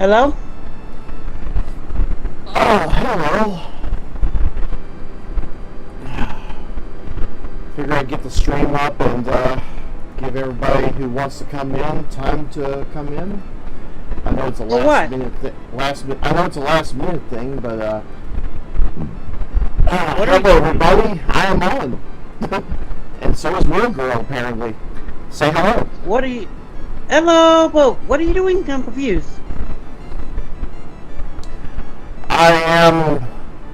Hello? Oh, hello. Figure I'd get the stream up and give everybody who wants to come in time to come in. I know it's a For what? I know it's a last minute thing, but What are hello you... everybody. I am on, and so is Real Girl apparently. Say hello. What are you... Hello, but what are you doing? I'm confused.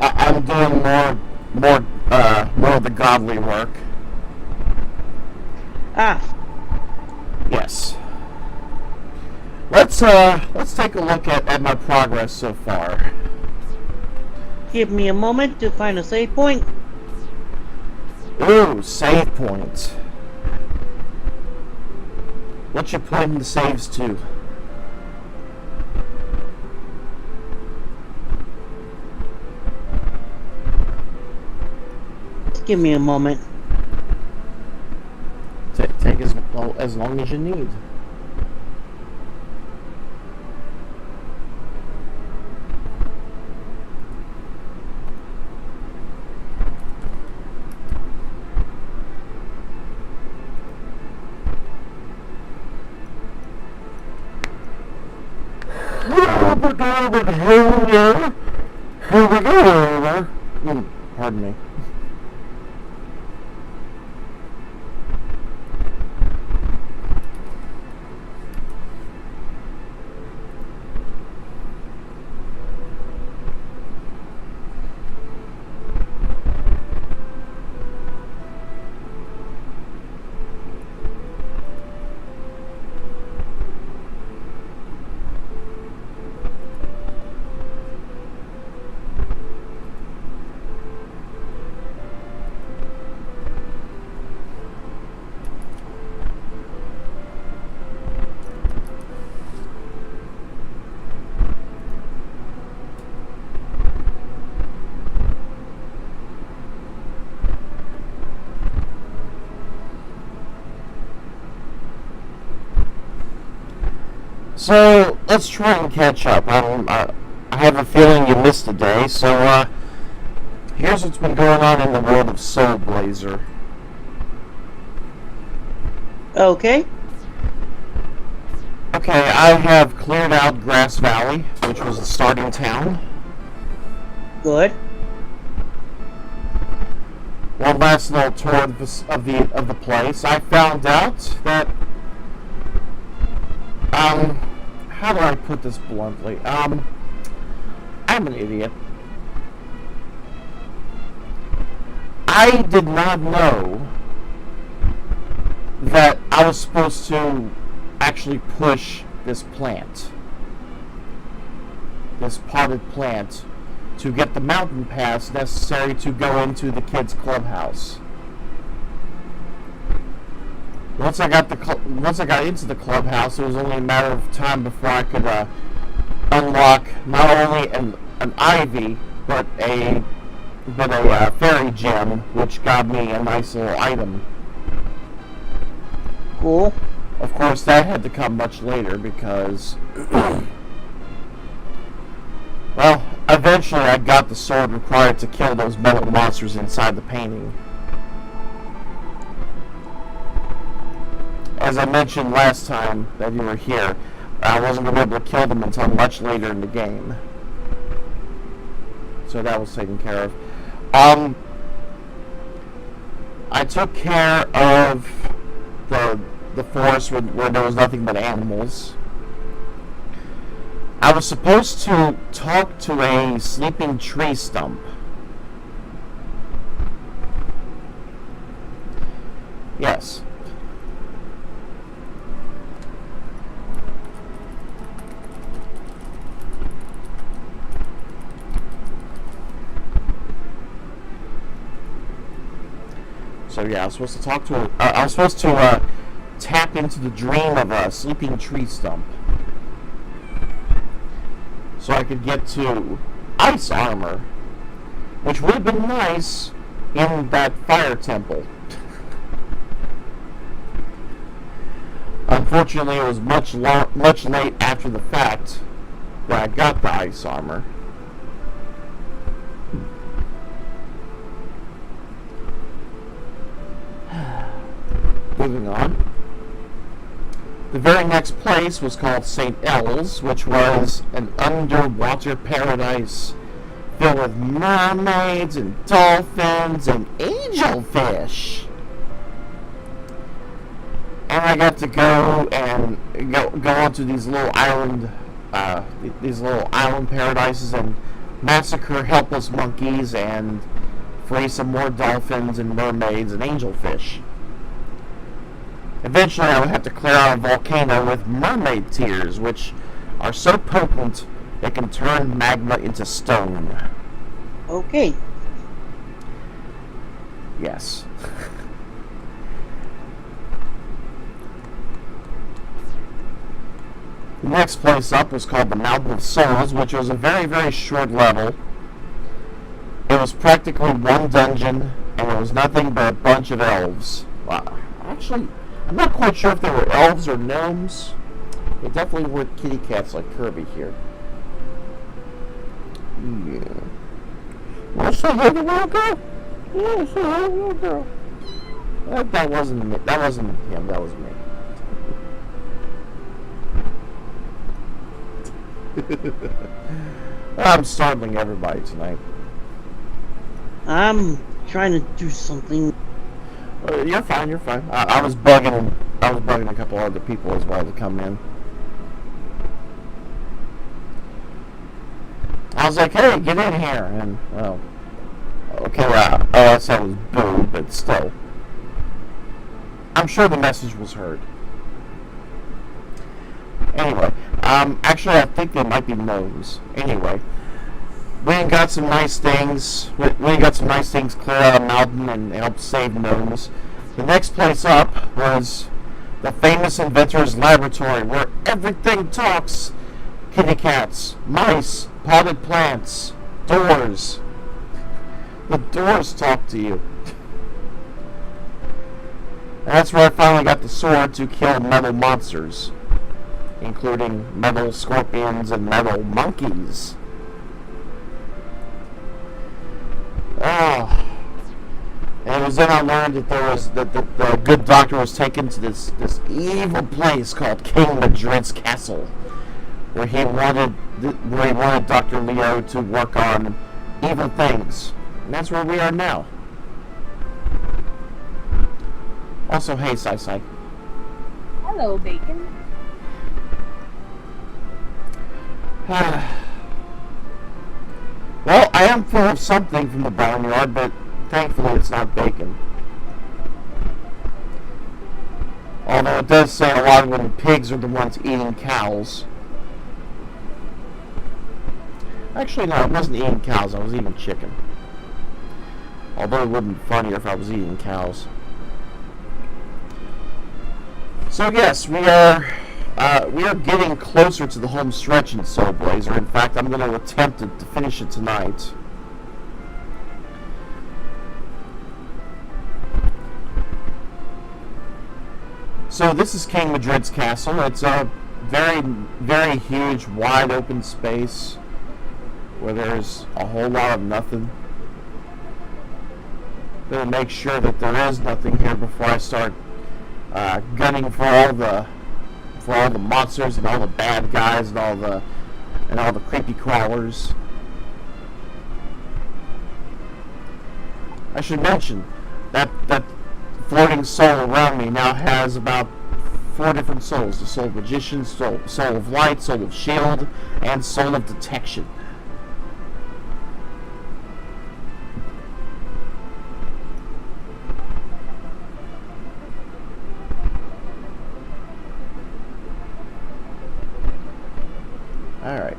I'm doing more of the godly work. Ah, Yes. Let's take a look at my progress so far. give me a moment to find a save point. Ooh, save point. What's your point in the saves to? Give me a moment. Take as long as you need. Pardon me. So let's try and catch up. I have a feeling you missed a day, so here's what's been going on in the world of SoulBlazer. Okay. Okay, I have cleared out Grass Valley, which was the starting town. Good. One last little tour of the place. I found out that how do I put this bluntly? I'm an idiot. I did not know that I was supposed to actually push this plant, this potted plant, to get the mountain pass necessary to go into the kids' clubhouse. Once I got into the clubhouse, it was only a matter of time before I could unlock not only an ivy, but a fairy gem, which got me a nice little item. Cool. Of course, that had to come much later because, well, eventually I got the sword required to kill those metal monsters inside the painting. As I mentioned last time that you were here, I wasn't going to be able to kill them until much later in the game. So that was taken care of. I took care of the forest where there was nothing but animals. I was supposed to talk to a sleeping tree stump. Yes. So yeah, I was supposed to talk to I was supposed to tap into the dream of a sleeping tree stump, so I could get to ice armor, which would have been nice in that fire temple. Unfortunately, it was much late after the fact where I got the ice armor. Moving on. The very next place was called St. El's, which was an underwater paradise filled with mermaids and dolphins and angelfish. And I got to go onto these little island paradises and massacre helpless monkeys and free some more dolphins and mermaids and angelfish. Eventually, I would have to clear out a volcano with mermaid tears, which are so potent they can turn magma into stone. Okay. Yes. The next place up was called the Mountain of Souls, which was a very, very short level. It was practically one dungeon, and it was nothing but a bunch of elves. Wow. Actually, I'm not quite sure if they were elves or gnomes. They definitely were kitty cats like Kirby here. Yeah. Want to say hey to little girl? Yeah, say hey to little girl. That wasn't me. That wasn't him. That was me. I'm startling everybody tonight. I'm trying to do something. You're fine. You're fine. I was bugging a couple other people as well to come in. I was like, "Hey, get in here!" And well, okay, all I said was boo, but still, I'm sure the message was heard. Anyway, actually, I think they might be gnomes. Anyway, we got some nice things. We got some nice things clear out a mountain and help save gnomes. The next place up was the famous inventor's laboratory, where everything talks. Kitty cats, mice, potted plants, doors. The doors talk to you. And that's where I finally got the sword to kill metal monsters, including metal scorpions and metal monkeys. Oh. And it was then I learned that the good doctor was taken to this evil place called King Magridd's castle, where he wanted Dr. Leo to work on evil things. And that's where we are now. Also, hey, Sai. Hello, Bacon. Well, I am full of something from the barnyard, but thankfully it's not bacon. Although it does say a lot when pigs are the ones eating cows. Actually, no, it wasn't eating cows. I was eating chicken. Although it would be funnier if I was eating cows. So yes, we are getting closer to the home stretch in SoulBlazer. In fact, I'm going to attempt to finish it tonight. So this is King Magridd's castle. It's a very, very huge, wide open space where there's a whole lot of nothing. I'm going to make sure that there is nothing here before I start gunning for all the monsters and all the bad guys and all the creepy crawlers. I should mention that floating soul around me now has about 4 different souls: the soul of magician, soul of light, soul of shield, and soul of detection. Alright.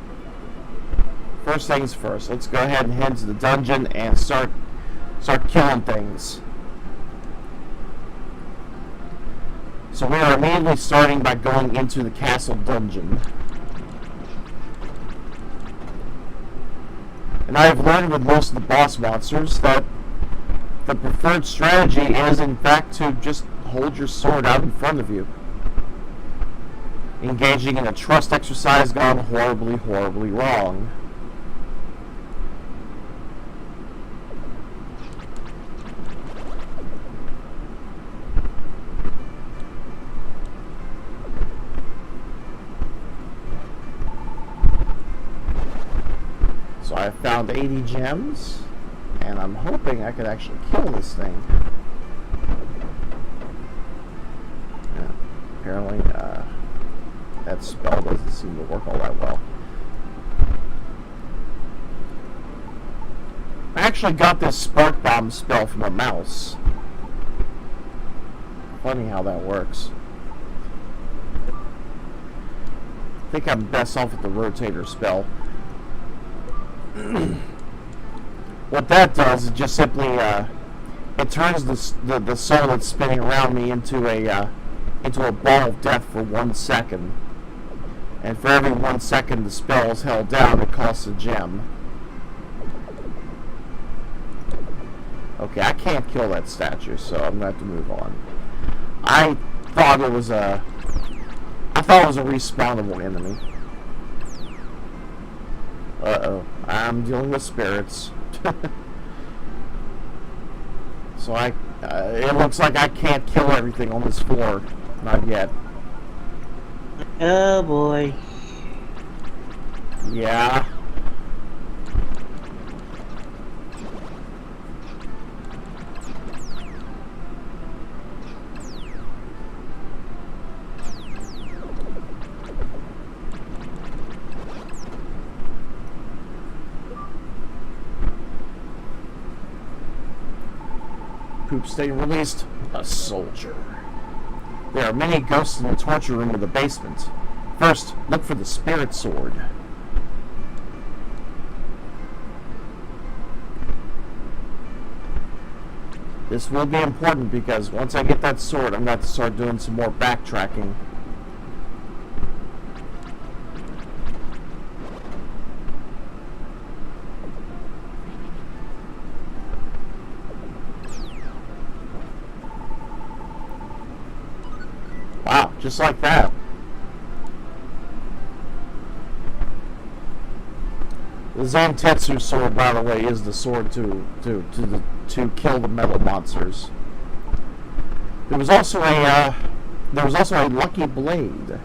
First things first, let's go ahead and head to the dungeon and start killing things. So we are immediately starting by going into the castle dungeon. And I have learned with most of the boss monsters that the preferred strategy is in fact to just hold your sword out in front of you. engaging in a trust exercise gone horribly, horribly wrong. So I found 80 gems, and I'm hoping I could actually kill this thing. Yeah, apparently, that spell doesn't seem to work all that well. I actually got this spark bomb spell from a mouse. Funny how that works. I think I'm best off with the rotator spell. What that does is just simply it turns the soul that's spinning around me into a ball of death for 1 second, and for every 1 second the spell is held down, it costs a gem. Okay, I can't kill that statue, so I'm gonna have to move on. I thought it was a respawnable enemy. Uh-oh, I'm dealing with spirits. So it looks like I can't kill everything on this floor. Not yet. Oh boy. Yeah. Poop stain released. A soldier. There are many ghosts in the torture room of the basement. First, look for the spirit sword. This will be important because once I get that sword, I'm going to have to start doing some more backtracking. Wow, just like that. The Zantetsu sword, by the way, is the sword to kill the metal monsters. There was also a lucky blade.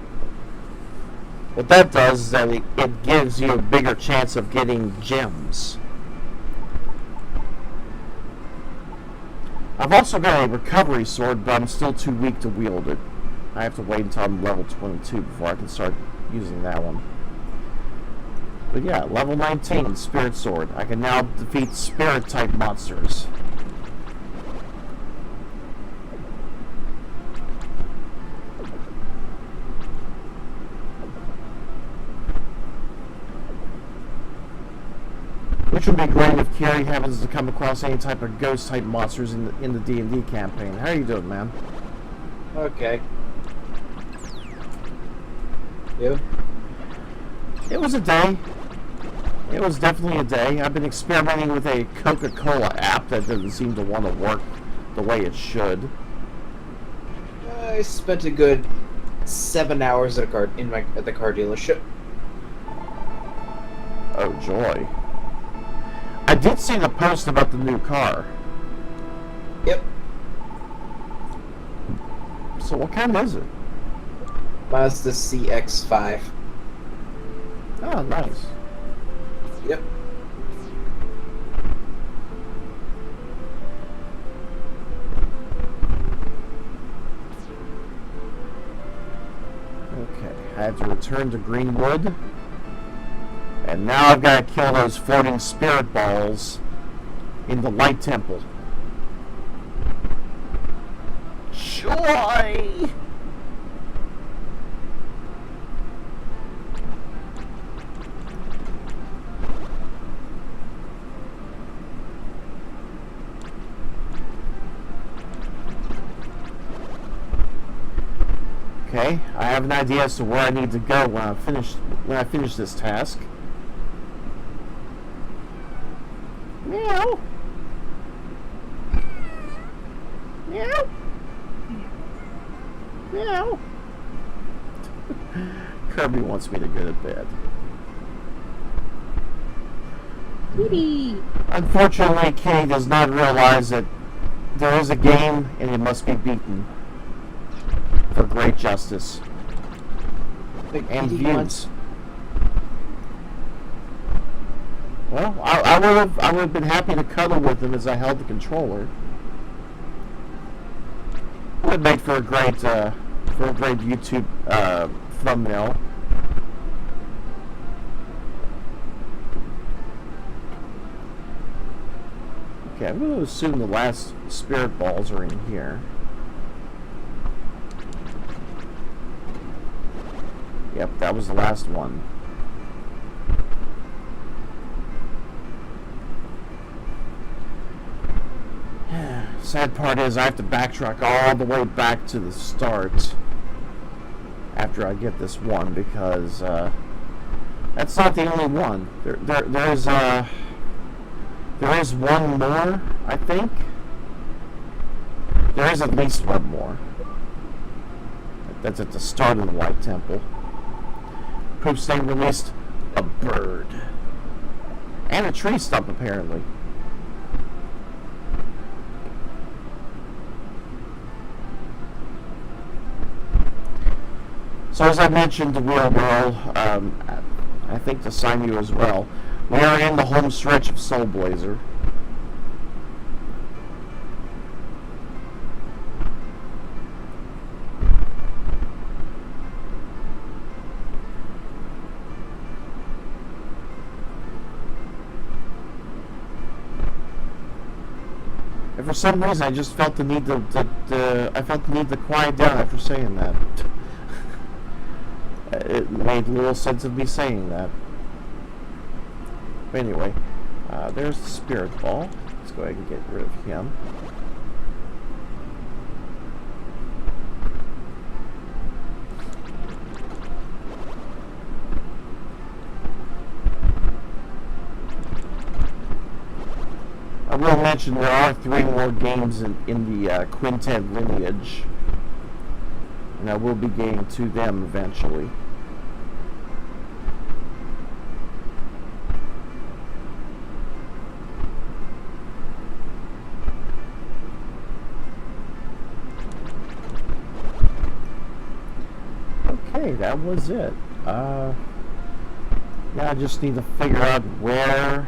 What that does is that it gives you a bigger chance of getting gems. I've also got a recovery sword, but I'm still too weak to wield it. I have to wait until I'm level 22 before I can start using that one. But yeah, level 19, Spirit Sword. I can now defeat Spirit-type monsters. Which would be great if Carrie happens to come across any type of ghost-type monsters in the D&D campaign. How are you doing, man? Okay. You? It was a day. It was definitely a day. I've been experimenting with a Coca-Cola app that doesn't seem to want to work the way it should. I spent a good 7 hours at the car dealership. Oh joy. I did see the post about the new car. Yep. So what kind is it? Mazda CX-5. Oh, nice. Yep. Okay, I have to return to Greenwood. And now I've got to kill those floating spirit balls in the Light Temple. Joy! Okay, I have an idea as to where I need to go when I finish this task. Meow. Meow. Meow. Kirby wants me to go to bed. Kitty! Unfortunately, Kitty does not realize that there is a game and it must be beaten for great justice and views. Well, I would have been happy to cuddle with him as I held the controller. It would make for a great YouTube thumbnail. Okay, I'm going to assume the last spirit balls are in here. Yep, that was the last one. Sad part is I have to backtrack all the way back to the start after I get this one, because that's not the only one. There is one more, I think. There is at least one more. That's at the start of the White Temple. Poop Stain released a bird. And a tree stump, apparently. So as I mentioned to Real World, I think to sign you as well, we are in the home stretch of SoulBlazer. And for some reason, I just felt the need to quiet down after saying that. It made little sense of me saying that. But anyway, there's the spirit ball. Let's go ahead and get rid of him. I will mention there are 3 more games in the Quintet lineage, and I will be getting to them eventually. Okay, that was it. Now I just need to figure out where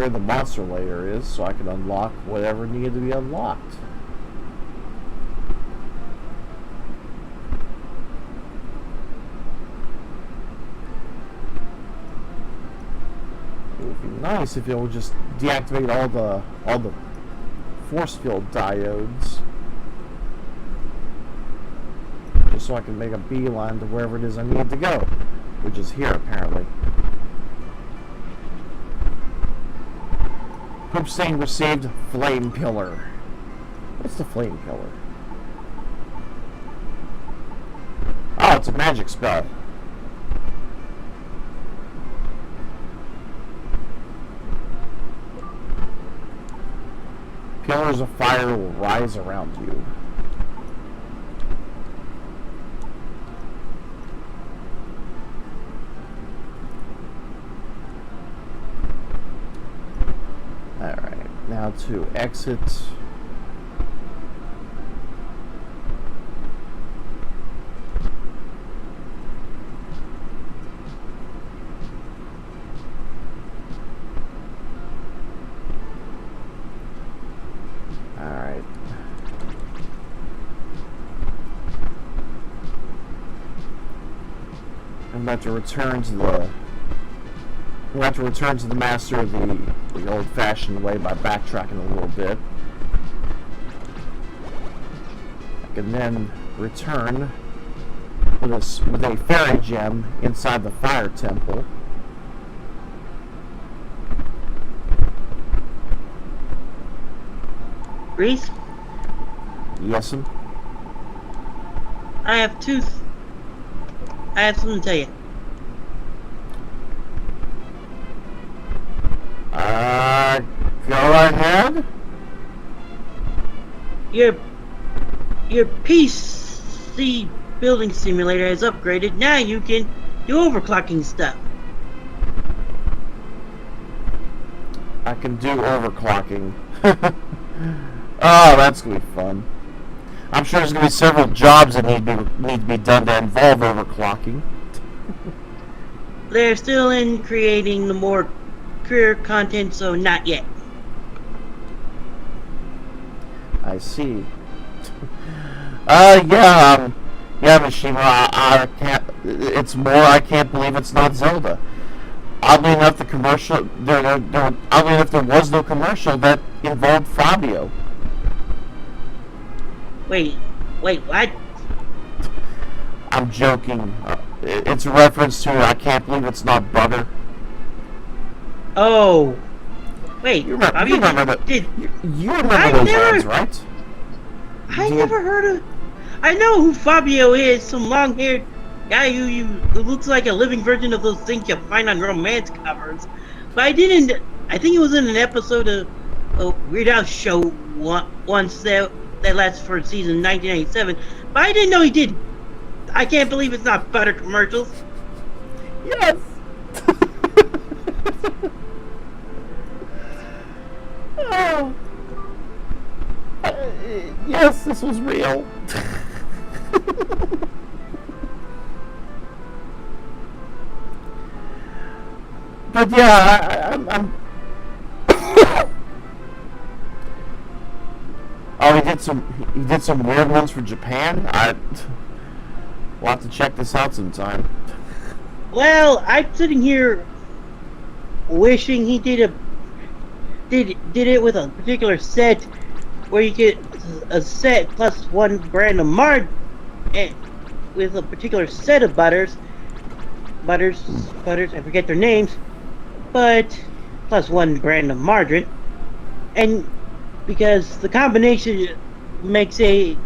the monster lair is so I can unlock whatever needed to be unlocked. It would be nice if it would just deactivate all the force field diodes, just so I can make a beeline to wherever it is I need to go, which is here apparently. Poop Stain received Flame Pillar. What's the Flame Pillar? Oh, it's a magic spell. Pillars of fire will rise around you. Alright, now to exit. Alright. I'm about to return to the We'll have to return to the master the old-fashioned way by backtracking a little bit. I can then return with a fairy gem inside the fire temple. Reese, Yes'm. I have something to tell you. Go ahead. Your piece the building simulator has upgraded. Now you can do overclocking stuff. I can do overclocking. Oh, that's gonna be fun. I'm sure there's gonna be several jobs that need to be done to involve overclocking. They're still in creating the more career content, so not yet. I see. Yeah, Mishima, I can't. It's more. I can't believe it's not Zelda. Oddly enough, the commercial. Oddly enough, there was no commercial that involved Fabio. Wait, what? I'm joking. It's a reference to I can't believe it's not Brother. Oh. Wait, You remember those lines, right? I never heard of... I know who Fabio is, some long-haired guy who looks like a living version of those things you find on romance covers. But I didn't... I think it was in an episode of a Weird Al show once that lasted for season 1997. But I didn't know he did... I can't believe it's not butter commercials. Yes! Oh. Yes, this was real. But yeah, I'm Oh, he did some weird ones for Japan. We'll have to check this out sometime. Well, I'm sitting here wishing he did it with a particular set where you get a set plus one brand of with a particular set of butters, I forget their names, but plus one brand of margarine, and because the combination makes the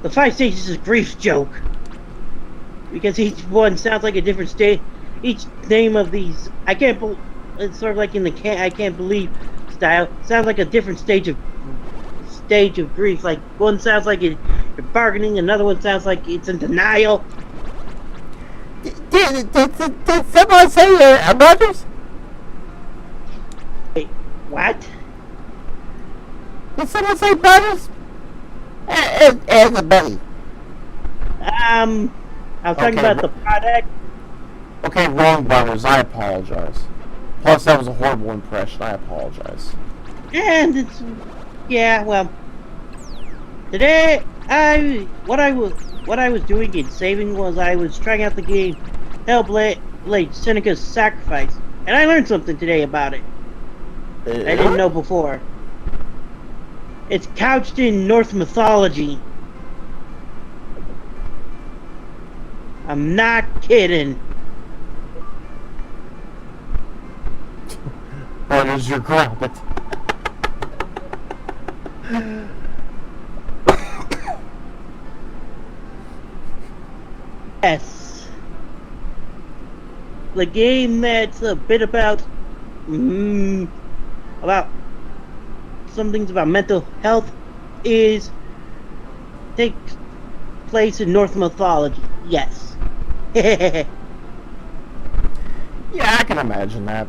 5 stages of grief joke, because each one sounds like a different state. Each name of these, it's sort of like in the I can't believe style, sounds like a different stage of grief. Like one sounds like you're bargaining, another one sounds like it's in denial. Did someone say brothers? Wait, what? Did someone say brothers? And the belly. I was talking about the product. Okay, wrong brothers. I apologize. Plus, that was a horrible impression. I apologize. And it's well. Today, what I was doing in saving was I was trying out the game Hellblade Seneca's Sacrifice, and I learned something today about it. I didn't know before. It's couched in Norse mythology. I'm not kidding. Brothers, you're grounded. Yes. The game that's a bit about some things about mental health takes place in Norse mythology. Yes. Yeah, I can imagine that.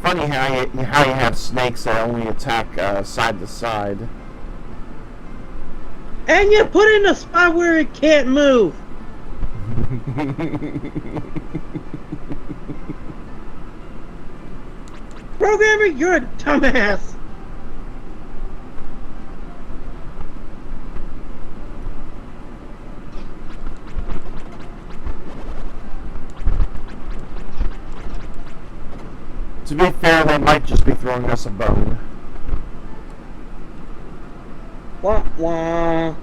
Funny how you have snakes that only attack side to side. And you put it in a spot where it can't move. Programmer, you're a dumbass. To be fair, they might just be throwing us a bone. Wah wah.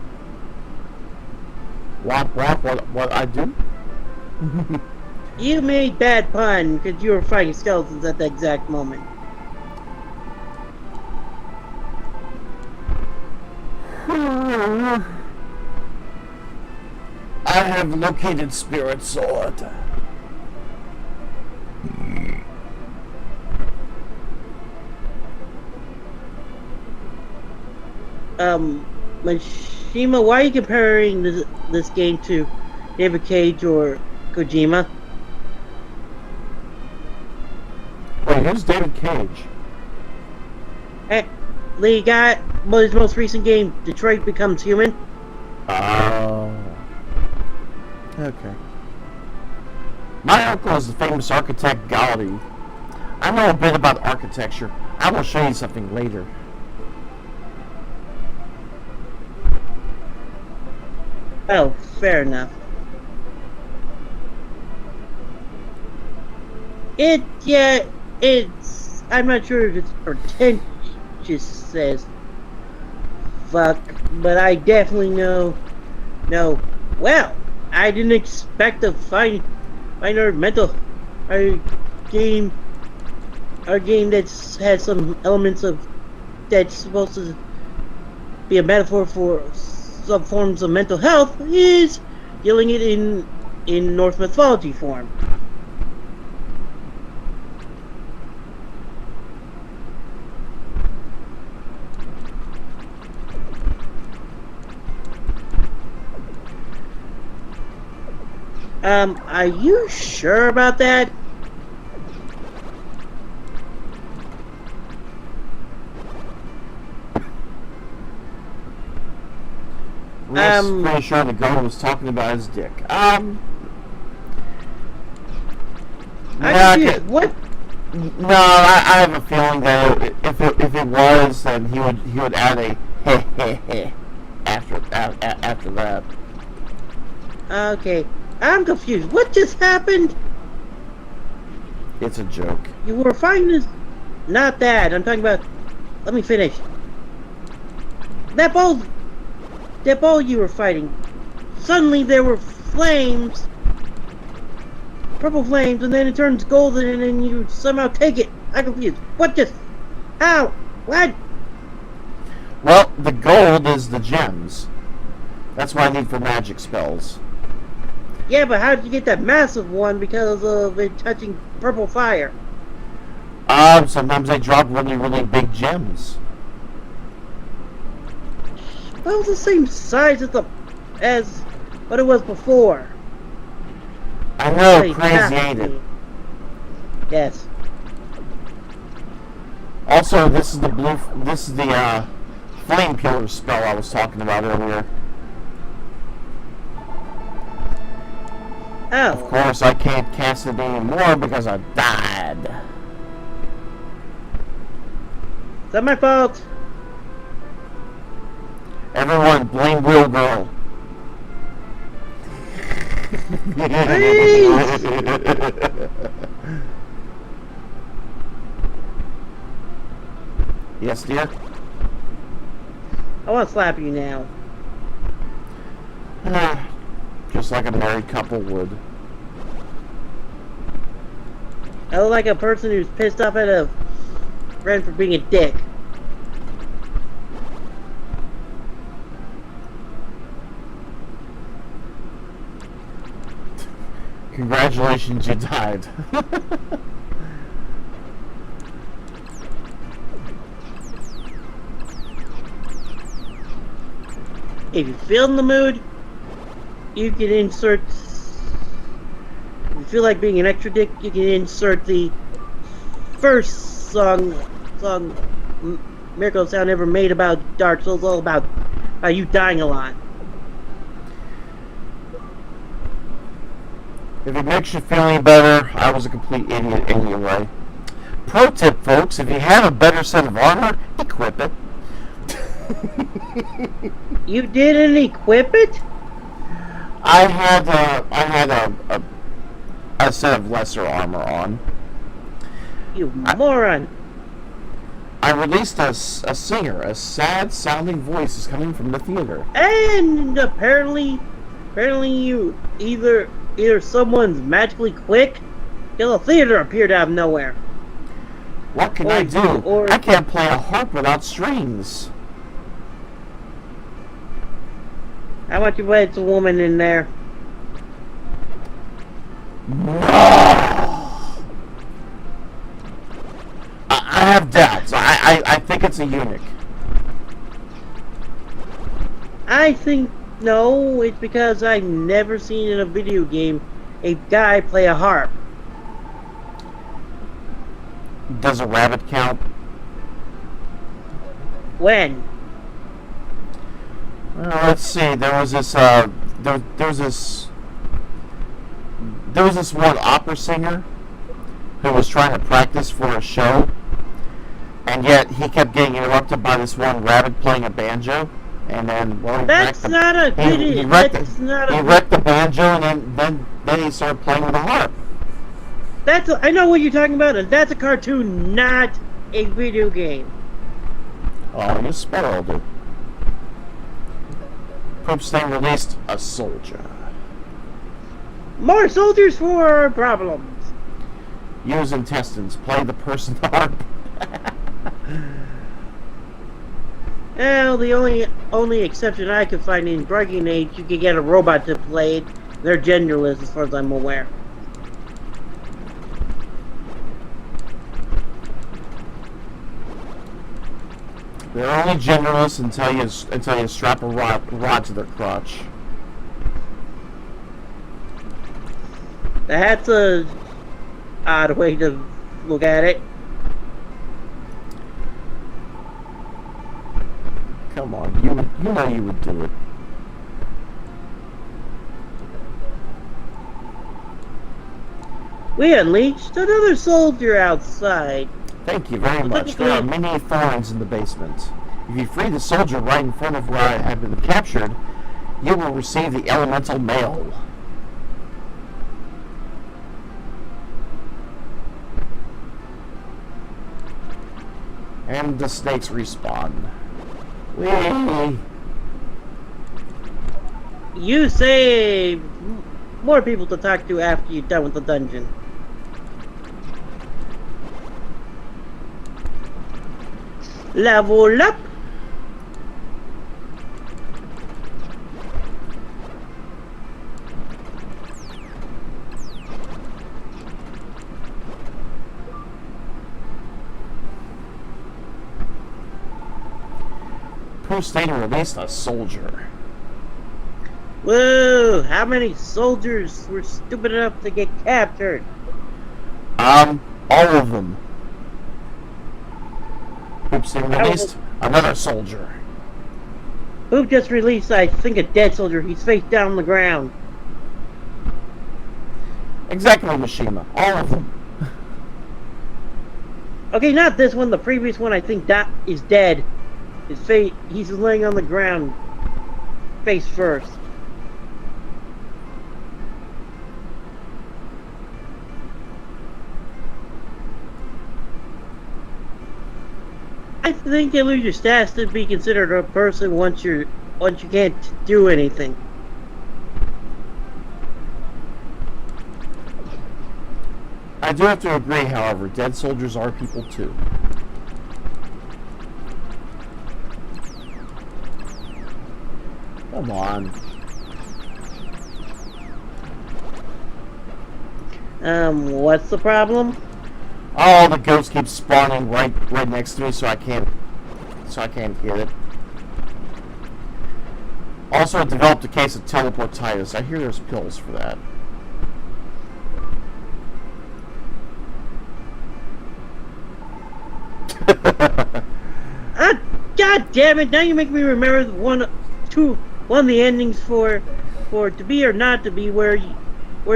Womp womp, what I do? You made bad pun because you were fighting skeletons at the exact moment. I have located Spirit Sword. Mishima, why are you comparing this game to David Cage or Kojima? Wait, who's David Cage? The guy, his most recent game, Detroit Becomes Human. Oh. Okay. My uncle is the famous architect Gaudi. I know a bit about architecture. I will show you something later. Oh, fair enough. It's, I'm not sure if it's pretentious as fuck, but I definitely know, well, I didn't expect to find our game, that's has some elements of, that's supposed to be a metaphor for some forms of mental health, is dealing it in Norse mythology form. Are you sure about that? Pretty sure the girl was talking about his dick. I'm Yeah, confused. What? no, I have a feeling that if it was, then he would add a heh heh heh after that. Okay, I'm confused. What just happened? It's a joke. You were fighting this. Not that. I'm talking about. Let me finish. That ball you were fighting. Suddenly there were flames. Purple flames, and then it turns golden, and then you somehow take it. I'm confused. What just? How? What? Well, the gold is the gems. That's what I need for magic spells. Yeah, but how did you get that massive one because of it touching purple fire? Sometimes they drop really, really big gems. That was the same size as what it was before. I know, Hey, crazy, crap. ain't it? Yes. Also, this is the flame pillar spell I was talking about earlier. Of Oh. course, I can't cast it anymore because I died. Is that my fault? Everyone, blame Real Girl. Yes, dear? I want to slap you now. Just like a married couple would. I look like a person who's pissed off at a friend for being a dick. Congratulations, you died. If you feel in the mood, you can insert. If you feel like being an extra dick, you can insert the first song Miracle Sound ever made about Dark Souls, all about you dying a lot. If it makes you feel any better, I was a complete idiot anyway. Pro tip, folks, if you have a better set of armor, equip it. You didn't equip it? I had a set of lesser armor on. You moron. I released a singer. A sad-sounding voice is coming from the theater. And apparently you either someone's magically quick, till a theater appeared out of nowhere. What can I do? or- I can't play a harp without strings. How much you bet it's a woman in there? I have doubts. I think it's a eunuch. I think no, it's because I've never seen in a video game a guy play a harp. Does a rabbit count? When? Let's see. There was this one opera singer who was trying to practice for a show, and yet he kept getting interrupted by this one rabbit playing a banjo, and then he wrecked the banjo, and then he started playing with a harp. I know what you're talking about, and that's a cartoon, not a video game. Oh, you spoiled it. Poop Stain released a soldier. More soldiers for problems. Use intestines. Play the person harp. Well, the only exception I could find in Dragon Age, you could get a robot to play it. They're genderless, as far as I'm aware. They're only genderless until you strap a rod to their crotch. That's a odd way to look at it. Come on, you know you would do it. We unleashed another soldier outside. Thank you very much. There are many thorns in the basement. If you free the soldier right in front of where I have been captured, you will receive the elemental mail. And the snakes respawn. Whee! You save more people to talk to after you're done with the dungeon. Level up! Poop Stain released a soldier. Whoa! How many soldiers were stupid enough to get captured? All of them. Poop Stain released another soldier. Who just released, I think, a dead soldier? He's face down on the ground. Exactly, Mishima. All of them. Okay, not this one. The previous one, I think, that is dead. His face, he's laying on the ground, face first. I think you lose your stats to be considered a person once you can't do anything. I do have to agree, however, dead soldiers are people too. Come on. What's the problem? Oh, the ghost keeps spawning right next to me, so I can't get it. Also, I developed a case of teleportitis. I hear there's pills for that. God damn it! Now you make me remember one of the endings for To Be or Not to Be, where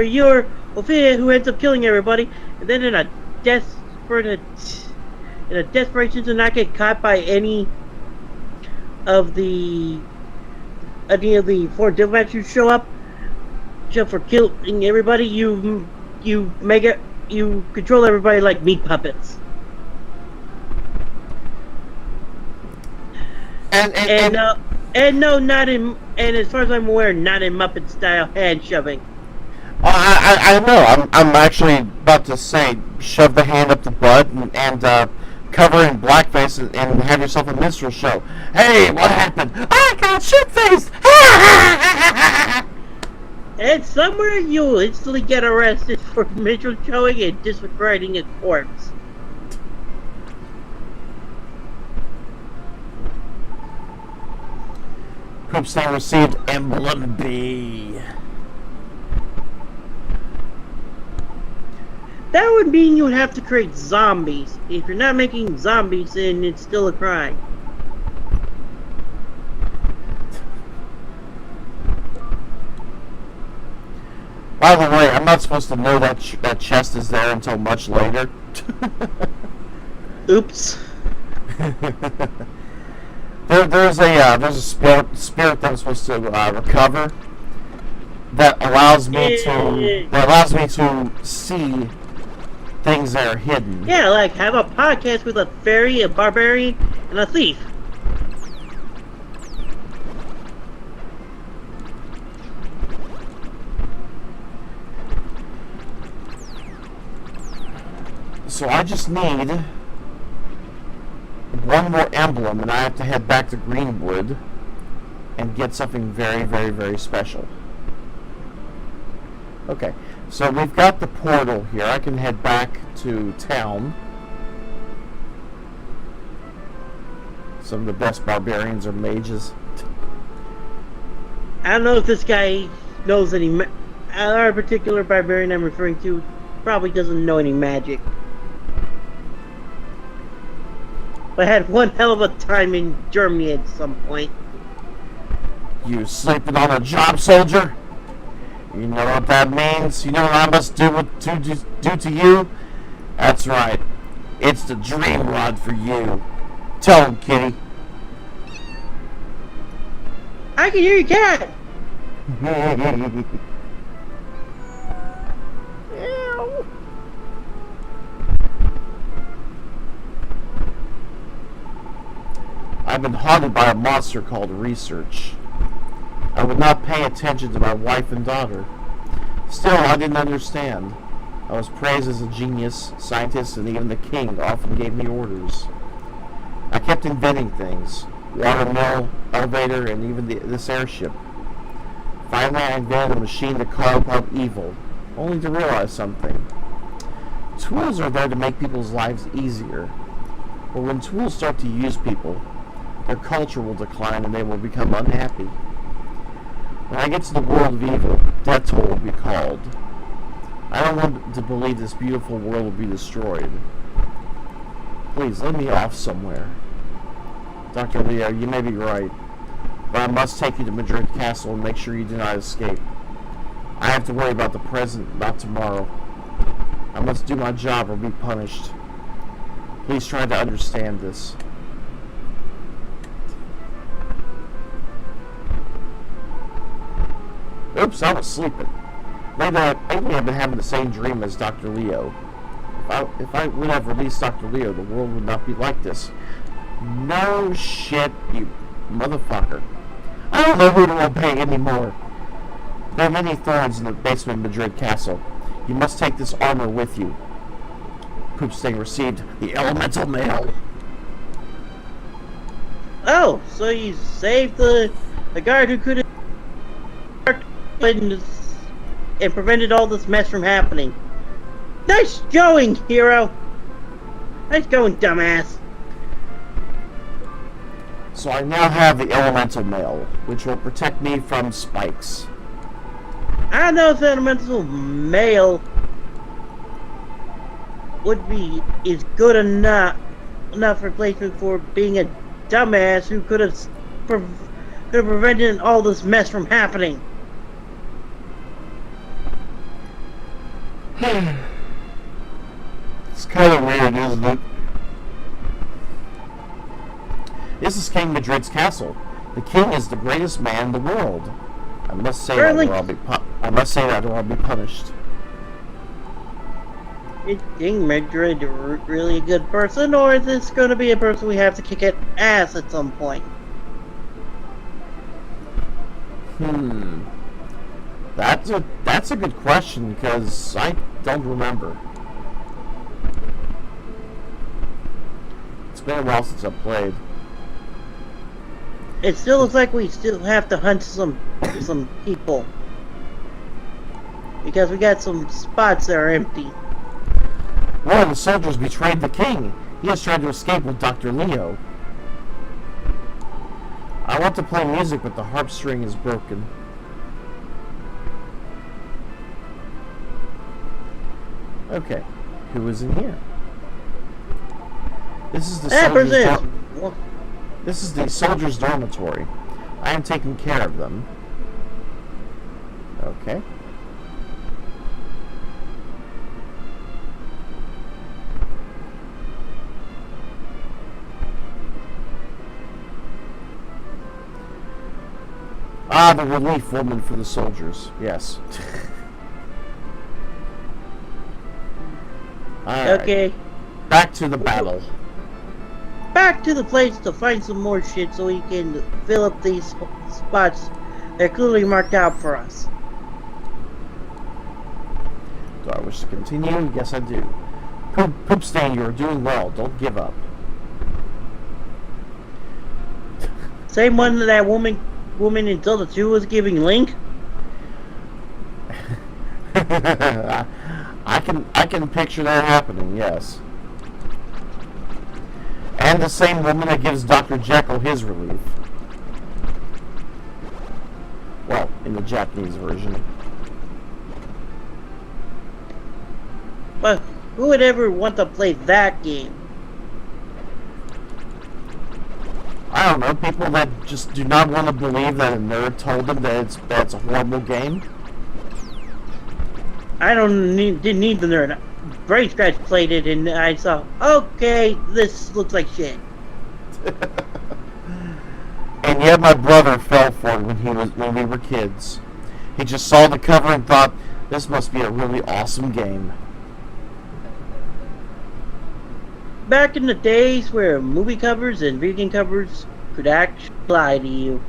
you're Ophelia who ends up killing everybody, and then in a desperation to not get caught by any of the four diplomats who show up for killing everybody, you control everybody like meat puppets. And as far as I'm aware, not in Muppet style hand shoving. I know. I'm actually about to say, shove the hand up the butt and cover in blackface and have yourself a minstrel show. Hey, what happened? I got shit-faced! And somewhere you'll instantly get arrested for mutual showing and disregarding a corpse. Oops, they received Emblem B. That would mean you would have to create zombies. If you're not making zombies, then it's still a crime. By the way, I'm not supposed to know that that chest is there until much later. Oops. There's a spirit that I'm supposed to recover that allows me to see things that are hidden. Yeah, like have a podcast with a fairy, a barbarian, and a thief. So I just need one more emblem, and I have to head back to Greenwood and get something very, very, very special. Okay, so we've got the portal here. I can head back to town. Some of the best barbarians are mages. I don't know if this guy knows any. Our particular barbarian I'm referring to probably doesn't know any magic. But I had one hell of a time in Germany at some point. You sleeping on a job, soldier? You know what that means? You know what I must do to you? That's right. It's the dream rod for you. Tell him, kitty. I can hear you, cat! I've been haunted by a monster called research. I would not pay attention to my wife and daughter. Still, I didn't understand. I was praised as a genius, scientist, and even the king often gave me orders. I kept inventing things. Water mill, elevator, and even this airship. Finally, I invented a machine to call upon evil, only to realize something. Tools are there to make people's lives easier. But when tools start to use people, their culture will decline and they will become unhappy. When I get to the world of evil, death toll will be called. I don't want to believe this beautiful world will be destroyed. Please, let me off somewhere. Dr. Leo, you may be right, but I must take you to Madrid Castle and make sure you do not escape. I have to worry about the present, not tomorrow. I must do my job or be punished. Please try to understand this. Oops, I was sleeping. Maybe I've been having the same dream as Dr. Leo. If I would have released Dr. Leo, the world would not be like this. No shit, you motherfucker. I don't know who to obey anymore. There are many thorns in the basement of Madrid Castle. You must take this armor with you. Poopsting received the elemental mail. Oh, so you saved the guard who could have and prevented all this mess from happening. Nice going, hero! Nice going, dumbass! So I now have the elemental mail, which will protect me from spikes. I don't know if the elemental mail is good enough replacement for being a dumbass who could have prevented all this mess from happening. It's kind of weird, isn't it? This is King Madrid's castle. The king is the greatest man in the world. I must say that or I'll be punished. Is King Magridd really a good person, or is this going to be a person we have to kick ass at some point? That's a good question, because I don't remember. It's been a while since I've played. It still looks like we still have to hunt some people. because we got some spots that are empty. One of the soldiers betrayed the king. He has tried to escape with Dr. Leo. I want to play music, but the harp string is broken. Okay, who is in here? This is the This is the soldiers' dormitory. I am taking care of them. Okay. Ah, the relief woman for the soldiers. Yes. Alright. Okay. Back to the battle. Back to the place to find some more shit so we can fill up these spots that are clearly marked out for us. Do I wish to continue? Yes, I do. Poop Stain, you are doing well. Don't give up. Same one that woman in Zelda 2 was giving Link? I can picture that happening, yes. And the same woman that gives Dr. Jekyll his relief. Well, in the Japanese version. But who would ever want to play that game? I don't know, people that just do not want to believe that a nerd told them that it's a horrible game. I didn't need the nerd. Brain Scratch played it and I saw, okay, this looks like shit. And yet my brother fell for it when we were kids. He just saw the cover and thought, this must be a really awesome game. Back in the days where movie covers and video game covers could actually lie to you.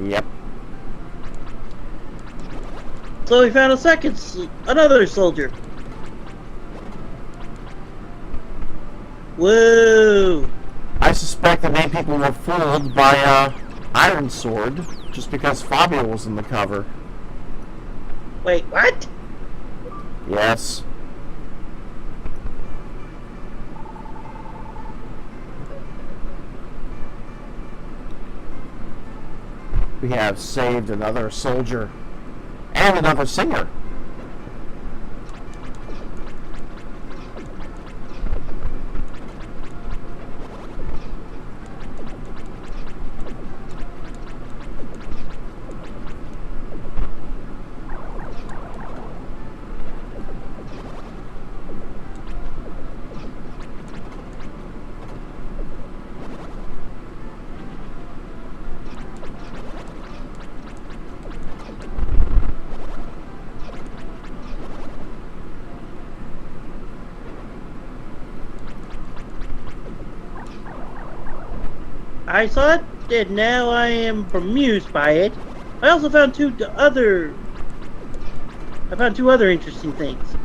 Yep. So we found another soldier. Whoa! I suspect that many people were fooled by Iron Sword just because Fabio was in the cover. Wait, what? Yes. We have saved another soldier and another singer. I saw it, and now I am bemused by it. I also found two other interesting things.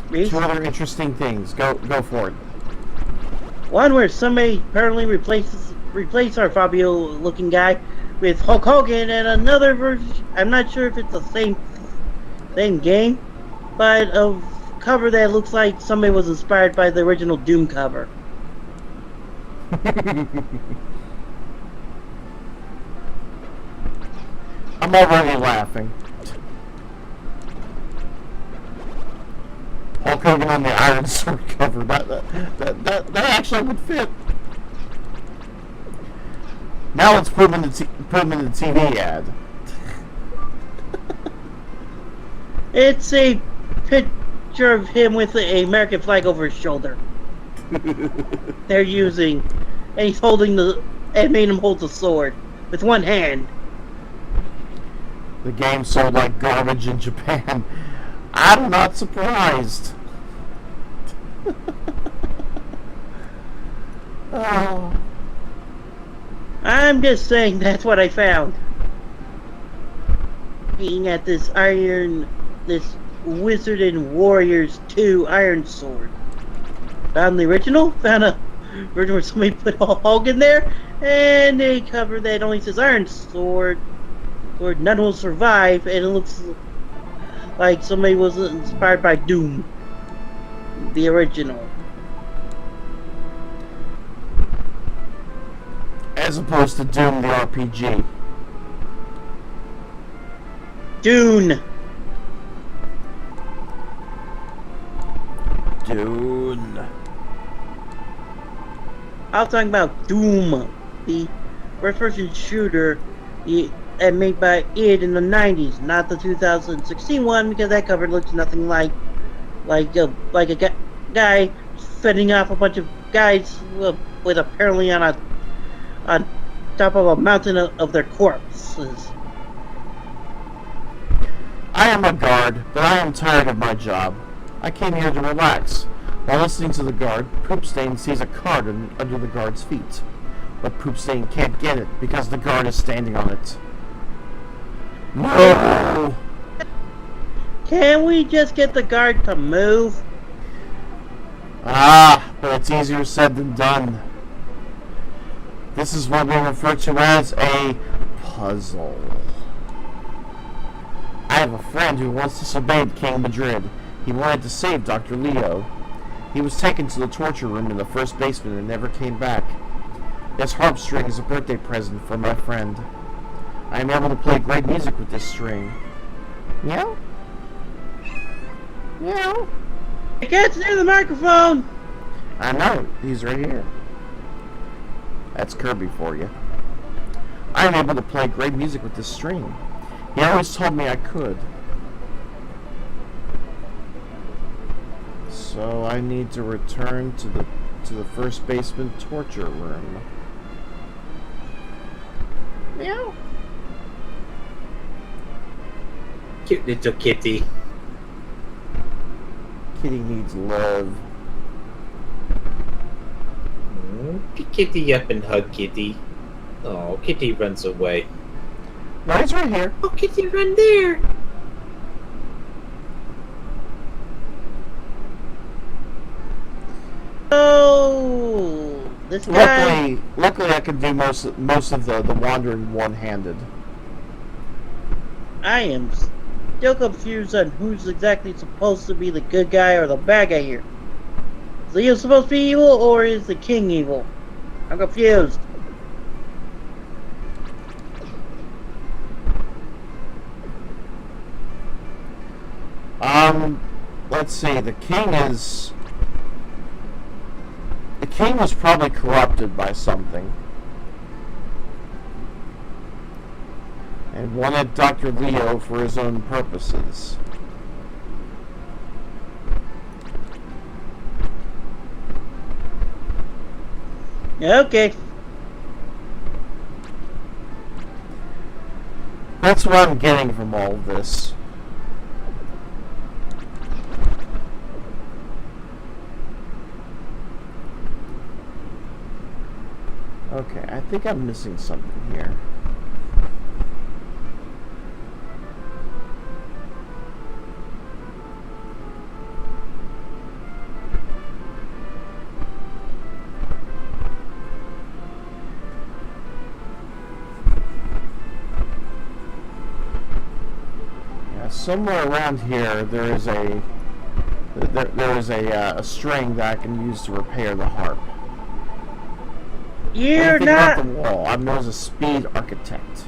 Reese? Two other interesting things. Go for it. One where somebody apparently replaced our Fabio-looking guy with Hulk Hogan, and another version. I'm not sure if it's the same game, but of cover that looks like somebody was inspired by the original Doom cover. I'm already laughing. Hulk Hogan on the Iron Sword cover. That actually would fit. Now let's put him in the TV ad. It's a picture of him with the American flag over his shoulder. They're using, and he's holding and made him hold the sword with one hand. The game sold like garbage in Japan. I'm not surprised. Oh. I'm just saying that's what I found. Being at this Wizard and Warriors 2 Iron Sword. Found the original, found a version where somebody put a Hulk in there, and they cover that only says Iron Sword, or none will survive, and it looks like somebody was inspired by Doom, the original. As opposed to Doom the RPG. Dune. Dune. I was talking about Doom, the first-person shooter made by id in the 90s, not the 2016 one, because that cover looks nothing like a guy fending off a bunch of guys with apparently on top of a mountain of their corpses. I am a guard, but I am tired of my job. I came here to relax. While listening to the guard, Poopstain sees a card under the guard's feet. But Poopstain can't get it because the guard is standing on it. No! Can we just get the guard to move? Ah, but it's easier said than done. This is what we refer to as a puzzle. I have a friend who once disobeyed King Magridd. He wanted to save Dr. Leo. He was taken to the torture room in the first basement and never came back. This harp string is a birthday present for my friend. I am able to play great music with this string. Meow? Meow? I can't see the microphone! I know, he's right here. That's Kirby for you. I am able to play great music with this string. He always told me I could. So I need to return to the first basement torture room. Meow. Cute little kitty. Kitty needs love. Pick Kitty up and hug Kitty. Oh, Kitty runs away. No, he's right here. Oh, Kitty, run there! Oh, this guy. Luckily, I can do most of the wandering one-handed. I am still confused on who's exactly supposed to be the good guy or the bad guy here. Is Leo supposed to be evil, or is the king evil? I'm confused. Let's see. The king was probably corrupted by something. And wanted Dr. Leo for his own purposes. Okay. That's what I'm getting from all of this. Okay, I think I'm missing something here. Yeah, somewhere around here there is a string that I can use to repair the harp. You're Anything not. about the wall. I'm known as a speed architect.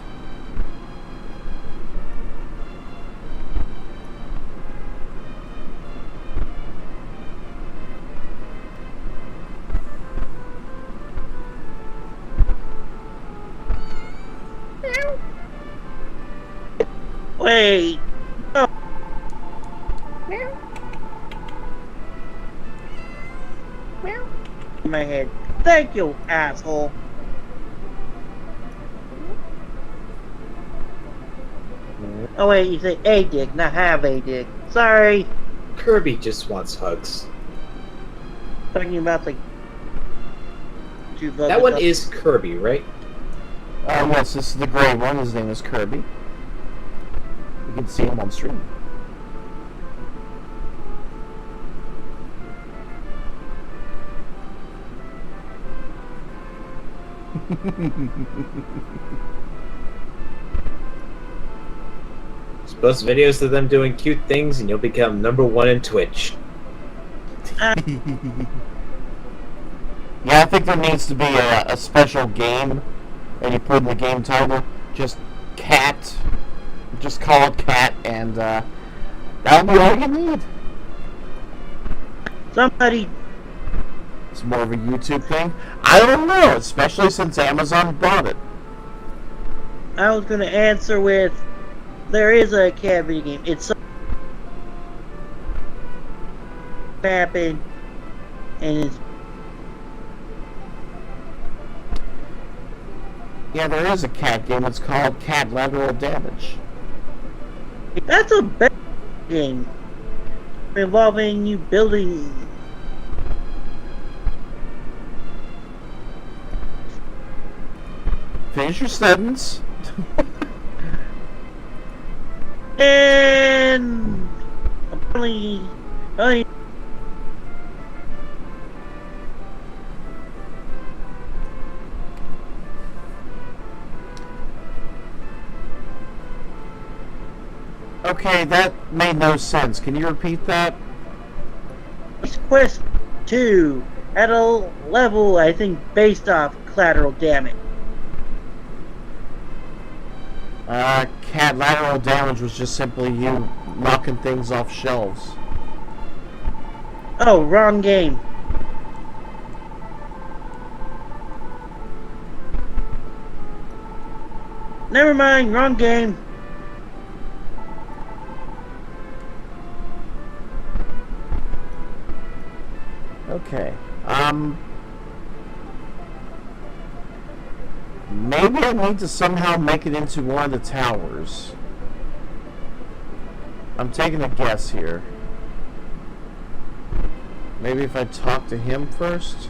Wait. Oh. In my head. Thank you, asshole. Oh wait, you say a dick, not have a dick. Sorry. Kirby just wants hugs. Talking about the two That one is Kirby, right? Yes, this is the gray one. His name is Kirby. You can see him on stream. Just post videos of them doing cute things and you'll become #1 in Twitch. Uh, Yeah, I think there needs to be a special game, and you put in the game title, just cat, just call it cat, and that'll be all you need. somebody, It's more of a YouTube thing. I don't know, especially since Amazon bought it. I was gonna answer with, there is a cat video game. It's happened, and it's Yeah, there is a cat game. It's called Cat Lateral Damage. that's a bad game involving you building. Finish your sentence. And apparently, Okay, that made no sense. Can you repeat that? Quest 2 at a level I think based off collateral damage. Cat Lateral Damage was just simply you knocking things off shelves. Oh, wrong game. Never mind, wrong game. Okay. Maybe I need to somehow make it into one of the towers. I'm taking a guess here. Maybe if I talk to him first?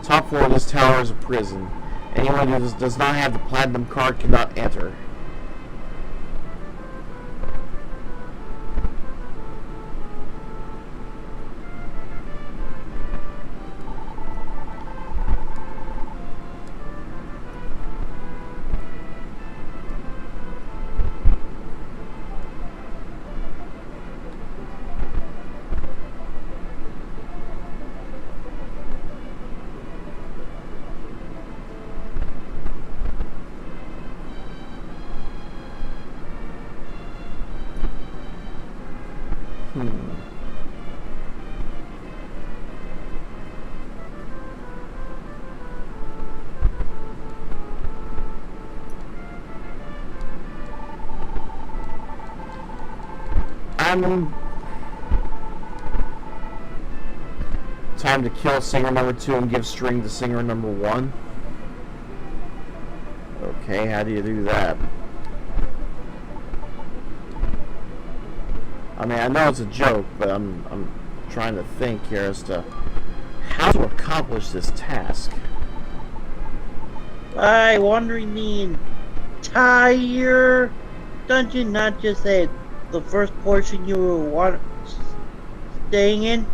Top floor of this tower is a prison. Anyone who does not have the platinum card cannot enter. Time to kill singer number 2 and give string to singer number 1. Okay, how do you do that? I mean, I know it's a joke, but I'm trying to think here as to how to accomplish this task. By wandering the entire dungeon, not just at the first portion you were staying in.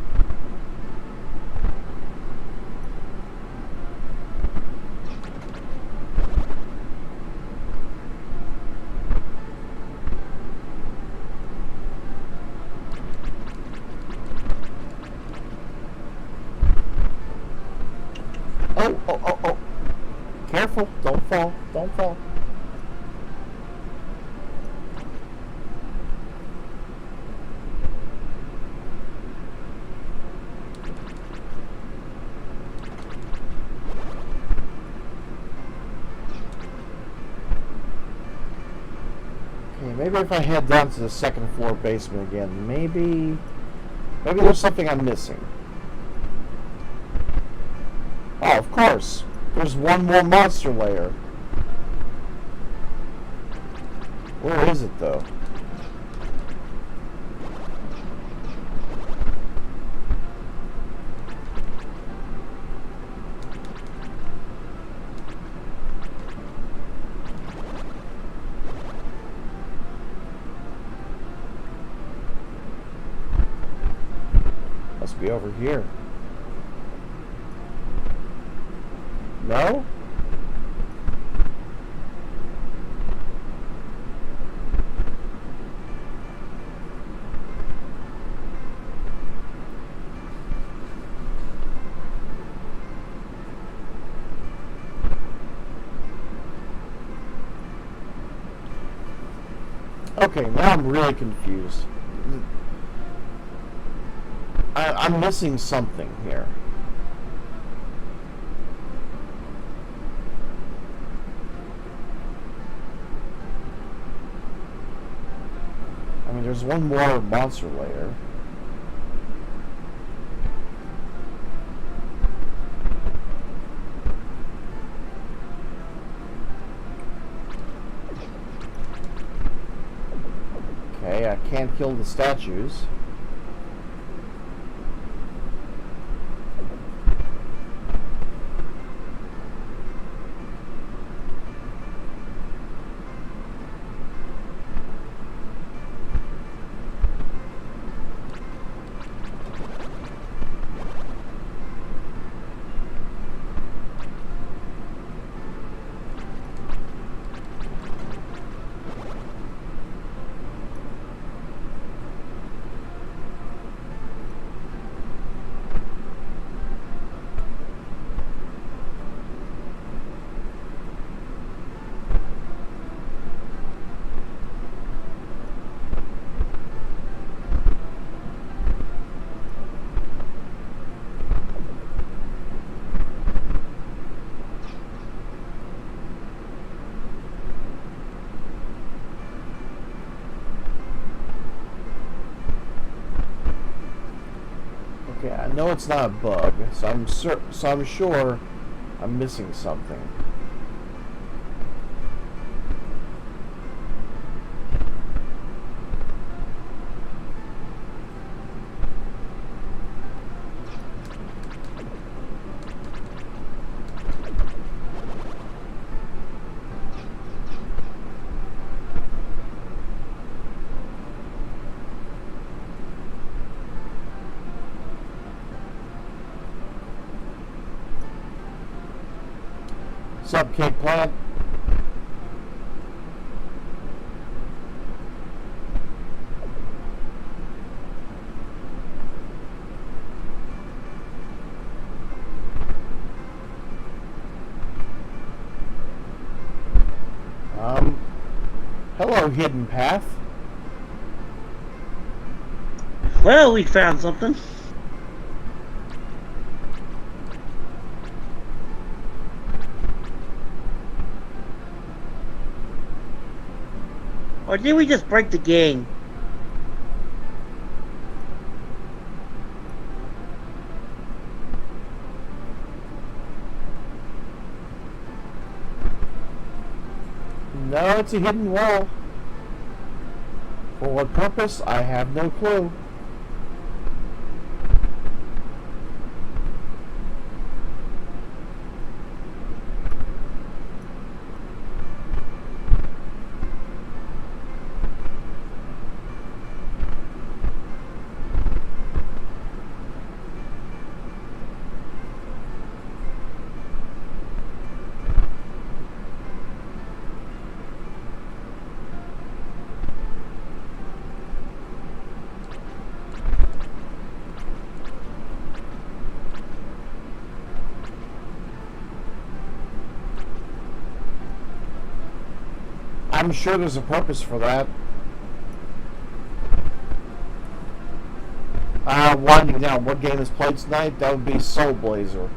Oh. Careful, don't fall, don't fall. Okay, maybe if I head down to the second floor basement again, maybe there's something I'm missing. Oh, of course. There's one more monster lair. Where is it, though? Must be over here. No? Okay, now I'm really confused. I'm missing something here. I mean, there's one more monster layer. Okay, I can't kill the statues. Okay, I know it's not a bug, so I'm sure I'm missing something. Sup, Cake Plant? Hello, Hidden Path. Well, we found something. Or did we just break the game? No, it's a hidden wall. For what purpose, I have no clue. I'm sure there's a purpose for that. Winding down, what game is played tonight? That would be SoulBlazer.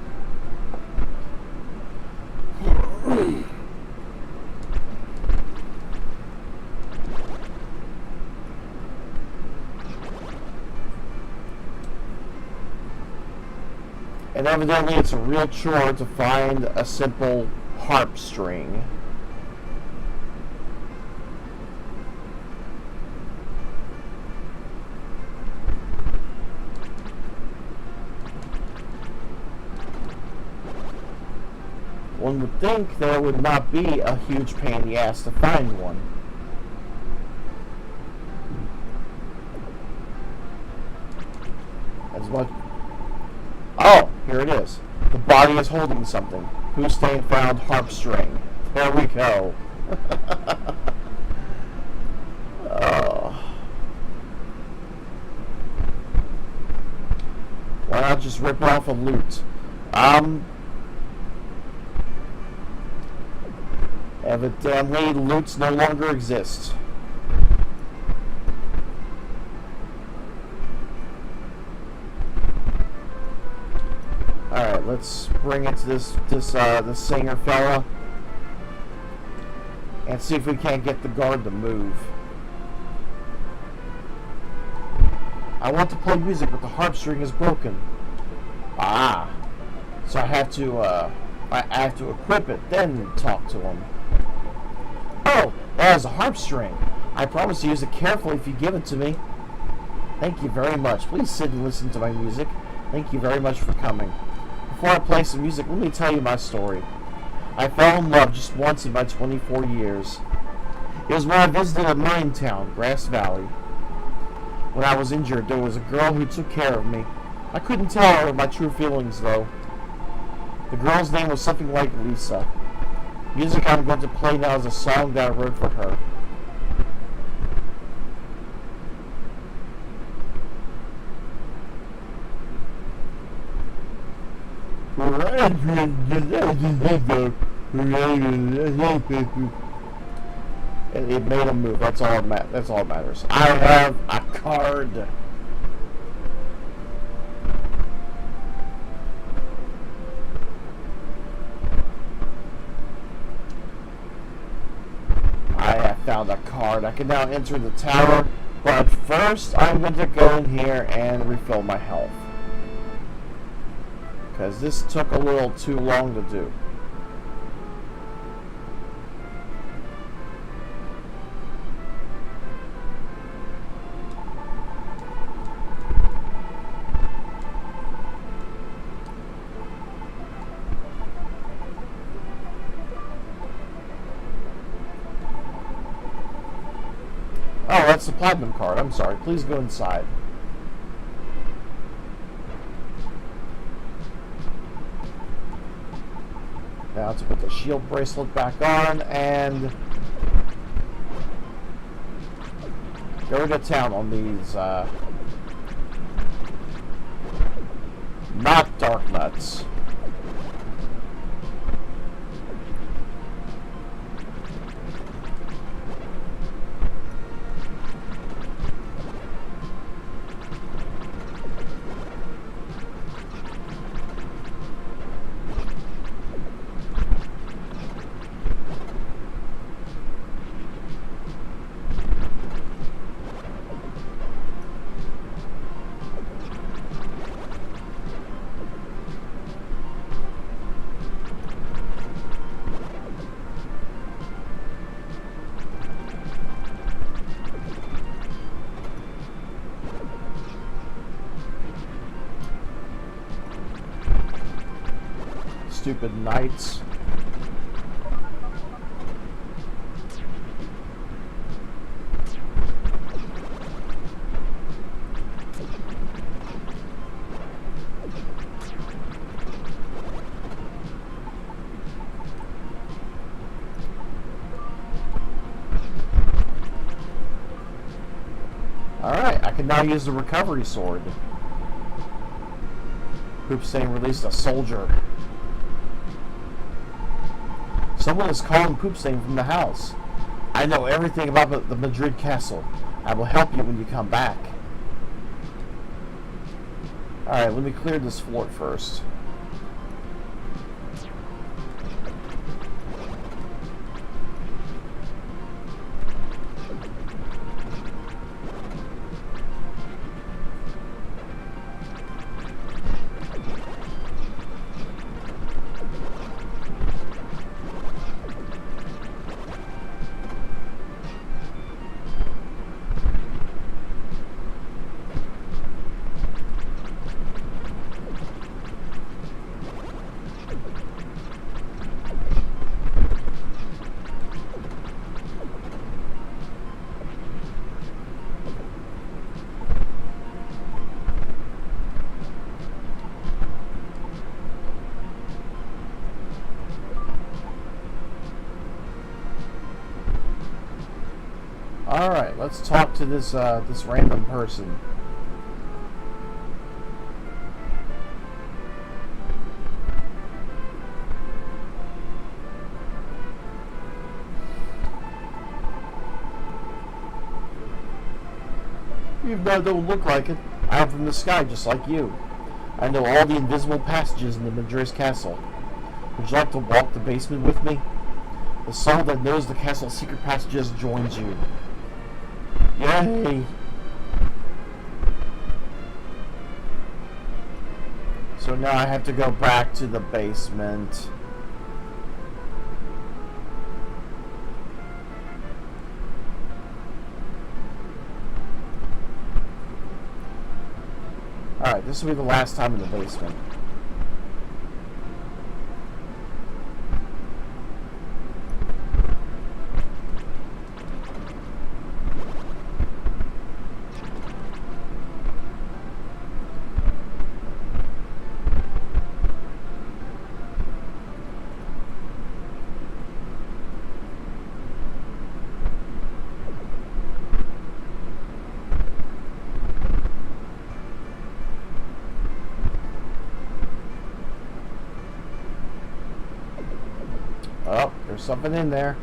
And evidently it's a real chore to find a simple harp string. One would think there would not be a huge pain in the ass to find one. As much. Oh, here it is. The body is holding something. Hussein found harp string. There we go. Oh. Why not just rip off a loot? Evidently, loots no longer exist. let's bring it to this singer fella and see if we can't get the guard to move. I want to play music, but the harp string is broken. Ah, so I have to equip it, then talk to him. Oh, that is a harp string. I promise to use it carefully if you give it to me. Thank you very much. Please sit and listen to my music. Thank you very much for coming. Before I play some music, let me tell you my story. I fell in love just once in my 24 years. It was when I visited a mine town, Grass Valley. When I was injured, there was a girl who took care of me. I couldn't tell her my true feelings, though. The girl's name was something like Lisa. The music I'm going to play now is a song that I wrote for her. It made him move. That's all that matters. I have a card. I have found a card. I can now enter the tower, but first I'm going to go in here and refill my health. Because this took a little too long to do. Oh, that's the platinum card. I'm sorry. Please go inside. Now to put the shield bracelet back on and go to town on these not dark nuts. Stupid knights. Alright, I can now use the recovery sword. Poopstain released a soldier. Someone is calling Poopstain from the house. I know everything about the Magridd castle. I will help you when you come back. Alright, let me clear this floor first. Alright, let's talk to this this random person. You don't look like it. I'm from the sky just like you. I know all the invisible passages in the Madriz castle. Would you like to walk the basement with me? The soul that knows the castle's secret passages joins you. Yay! So now I have to go back to the basement. Alright, this will be the last time in the basement. Oh, there's something in there.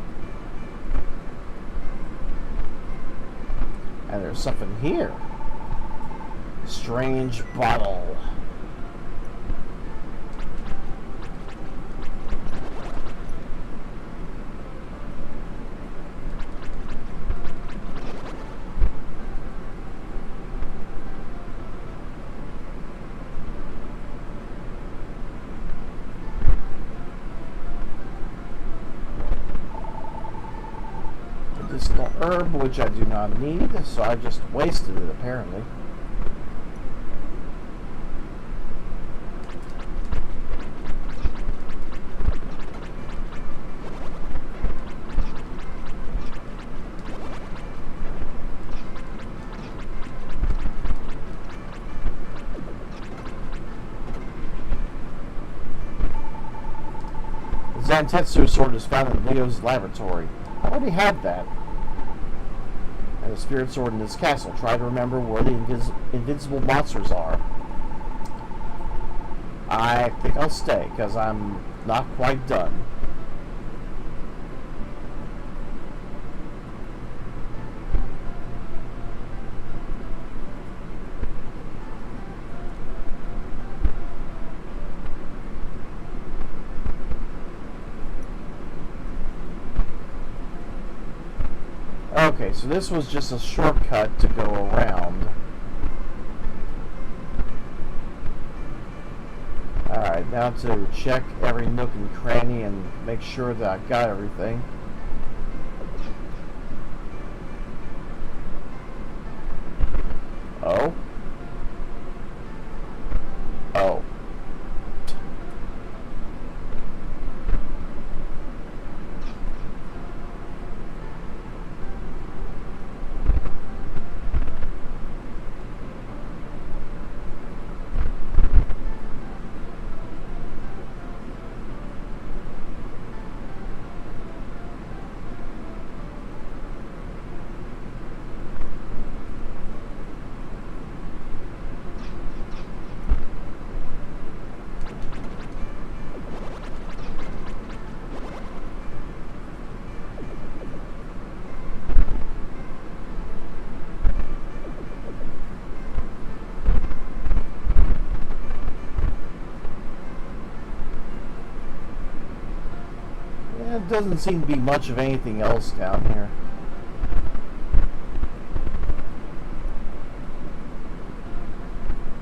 And there's something here. Strange bottle. Medicinal herb, which I do not need, so I just wasted it apparently. The Zantetsu sword is found in Leo's laboratory. I already had that. And the spirit sword in this castle. Try to remember where the invincible monsters are. I think I'll stay, because I'm not quite done. Okay, so this was just a shortcut to go around. Alright, now to check every nook and cranny and make sure that I've got everything. Oh? Oh. Doesn't seem to be much of anything else down here.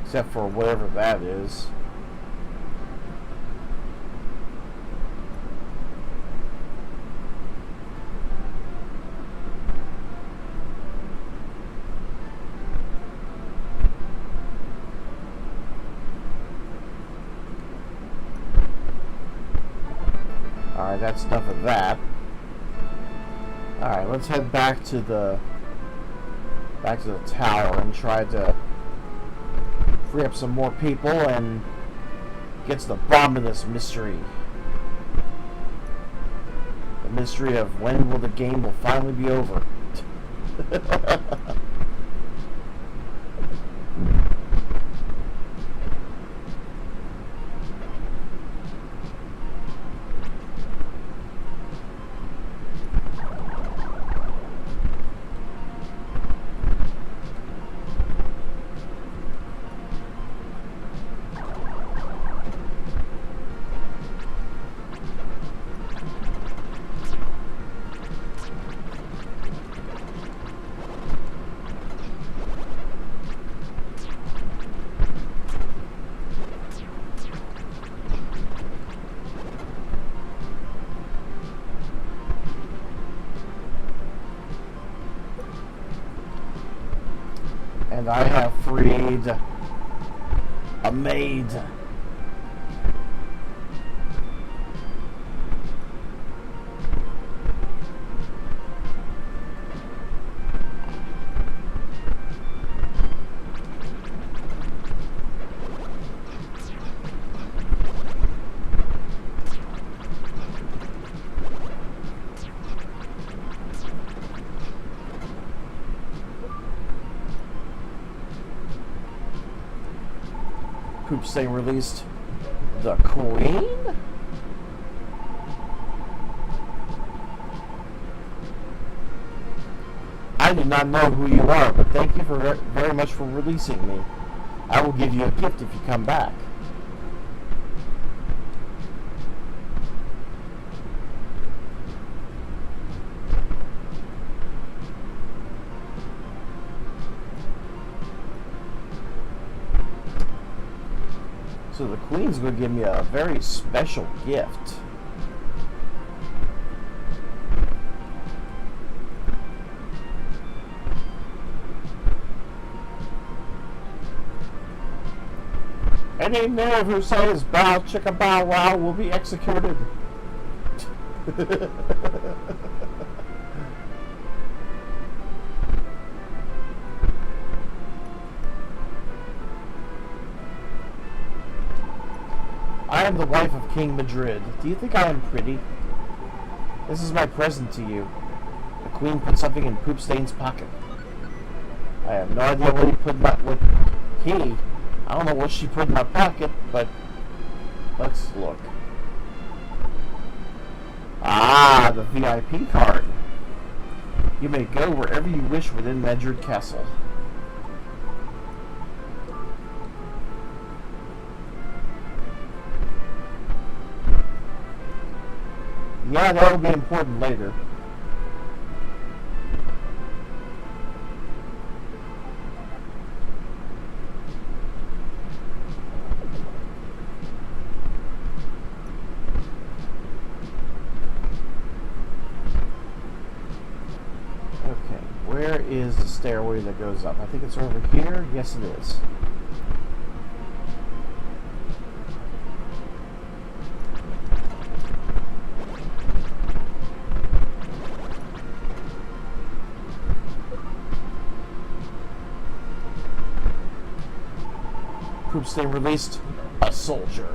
Except for whatever that is. Alright, that's enough of that. Alright, let's head back to the tower and try to free up some more people and get to the bottom of this mystery. The mystery of when will the game will finally be over. And I have freed a maid. Poop Stain released the Queen? I do not know who you are, but thank you for very much for releasing me. I will give you a gift if you come back. So the Queen's going to give me a very special gift. Any man who says bow chicka bow wow will be executed. I am the wife of King Magridd. Do you think I am pretty? This is my present to you. The Queen put something in Poop Stain's pocket. I have no idea what he put in my... I don't know what she put in my pocket, but... Let's look. Ah, the VIP card. You may go wherever you wish within Magridd Castle. Yeah, that will be important later. Okay, where is the stairway that goes up? I think it's over here. Yes, it is. Poop Stain released a soldier.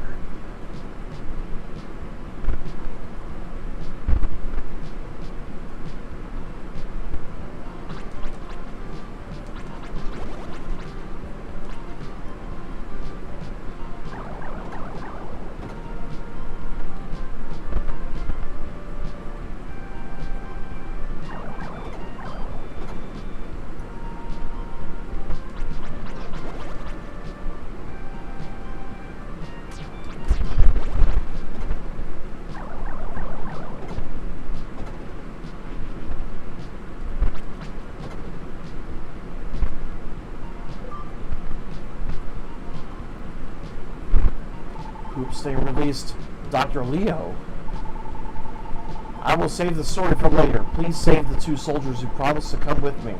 Poop Stain released Dr. Leo. I will save the story for later. Please save the two soldiers who promised to come with me.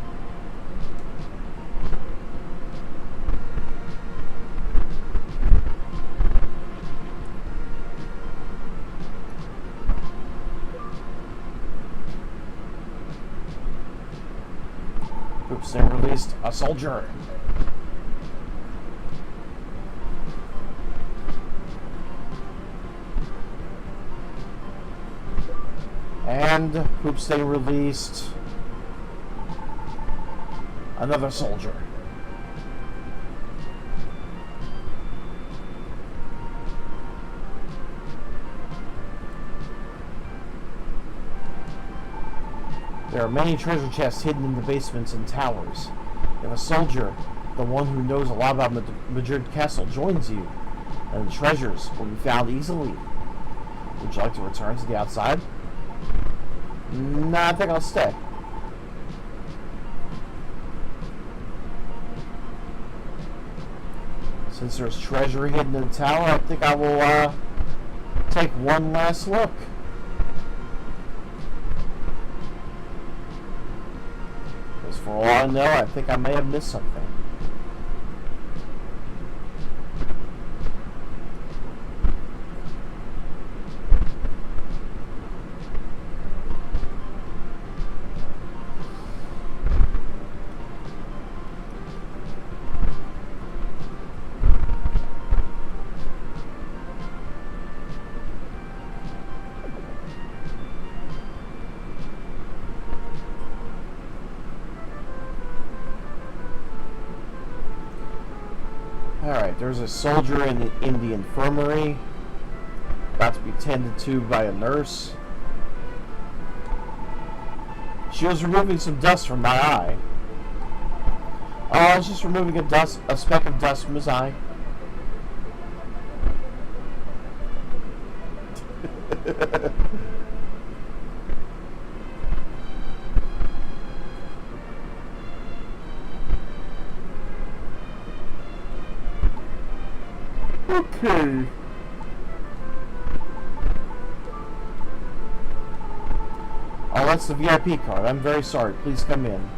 Poop Stain released a soldier. And Poop Stain released another soldier. There are many treasure chests hidden in the basements and towers. If a soldier, the one who knows a lot about Magridd Castle, joins you, then the treasures will be found easily. Would you like to return to the outside? Nah, I think I'll stay. Since there's treasure hidden in the tower, I think I will take one last look. Because for all I know, I think I may have missed something. There's a soldier in the infirmary, about to be tended to by a nurse. She was removing some dust from my eye. Oh, I was just removing a speck of dust from his eye. Okay. Oh, that's the VIP card. I'm very sorry. Please come in.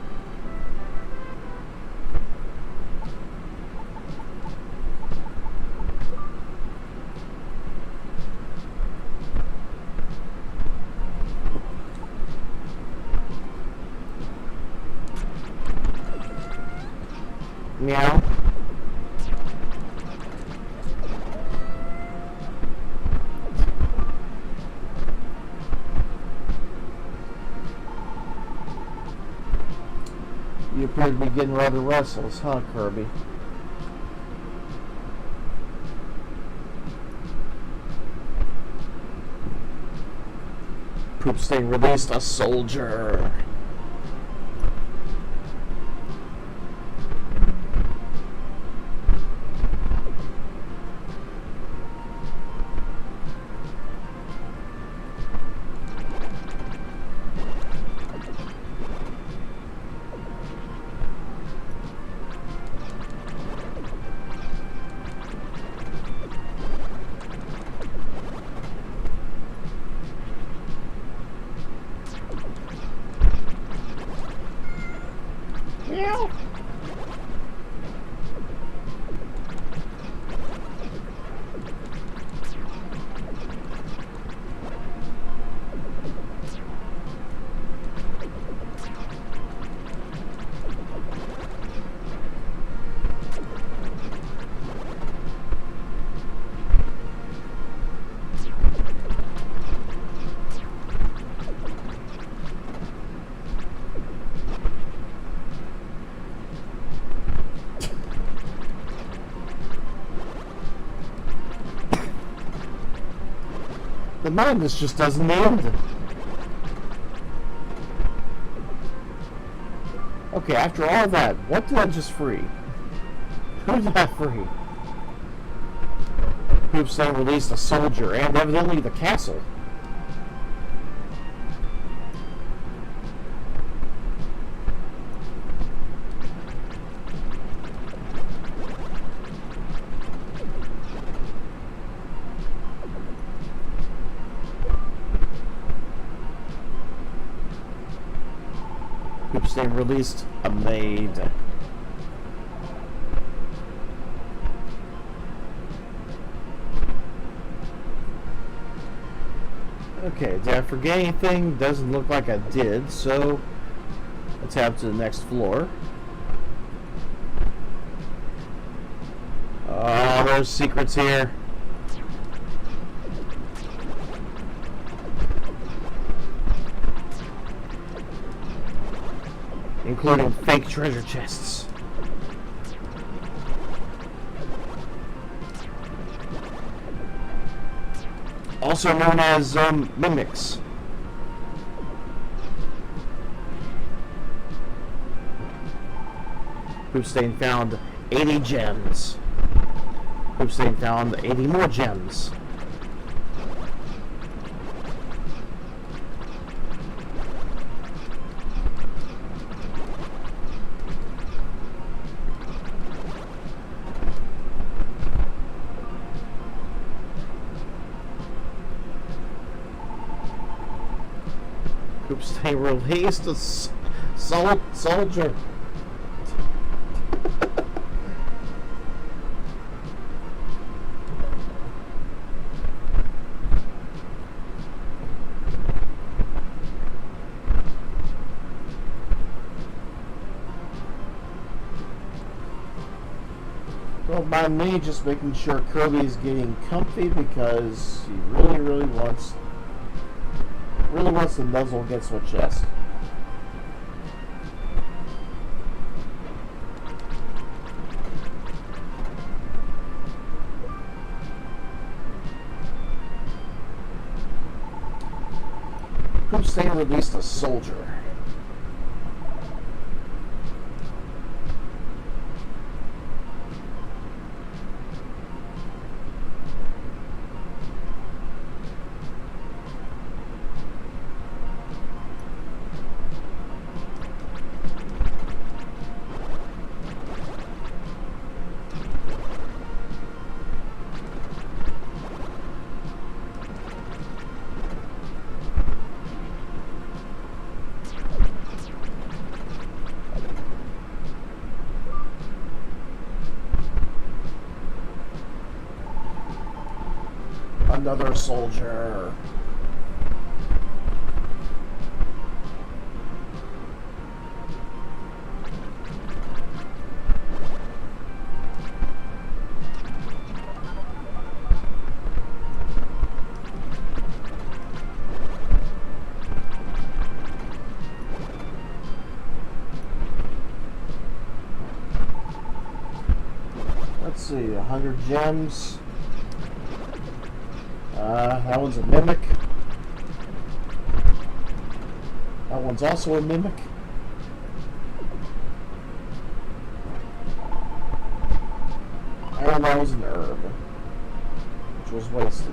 Meow. You appear to be getting rather restless, huh, Kirby? Poop Stain released a soldier. The madness just doesn't end. Okay, after all that, what did I just free? Who did I free? Poop Stain released a soldier and evidently the castle. They released a maid. Okay, did I forget anything? Doesn't look like I did, so let's head to the next floor. Oh, there's secrets here. Including fake treasure chests. Also known as mimics. Poop Stain found 80 gems. Poop Stain found 80 more gems. They released a soldier. Well, by me, just making sure Kirby's getting comfy because he really wants to nuzzle against my chest. Pope Stain released a soldier. Another soldier. Let's see, 100 gems. That one's a mimic. That one's also a mimic. And that was an herb, which was wasted.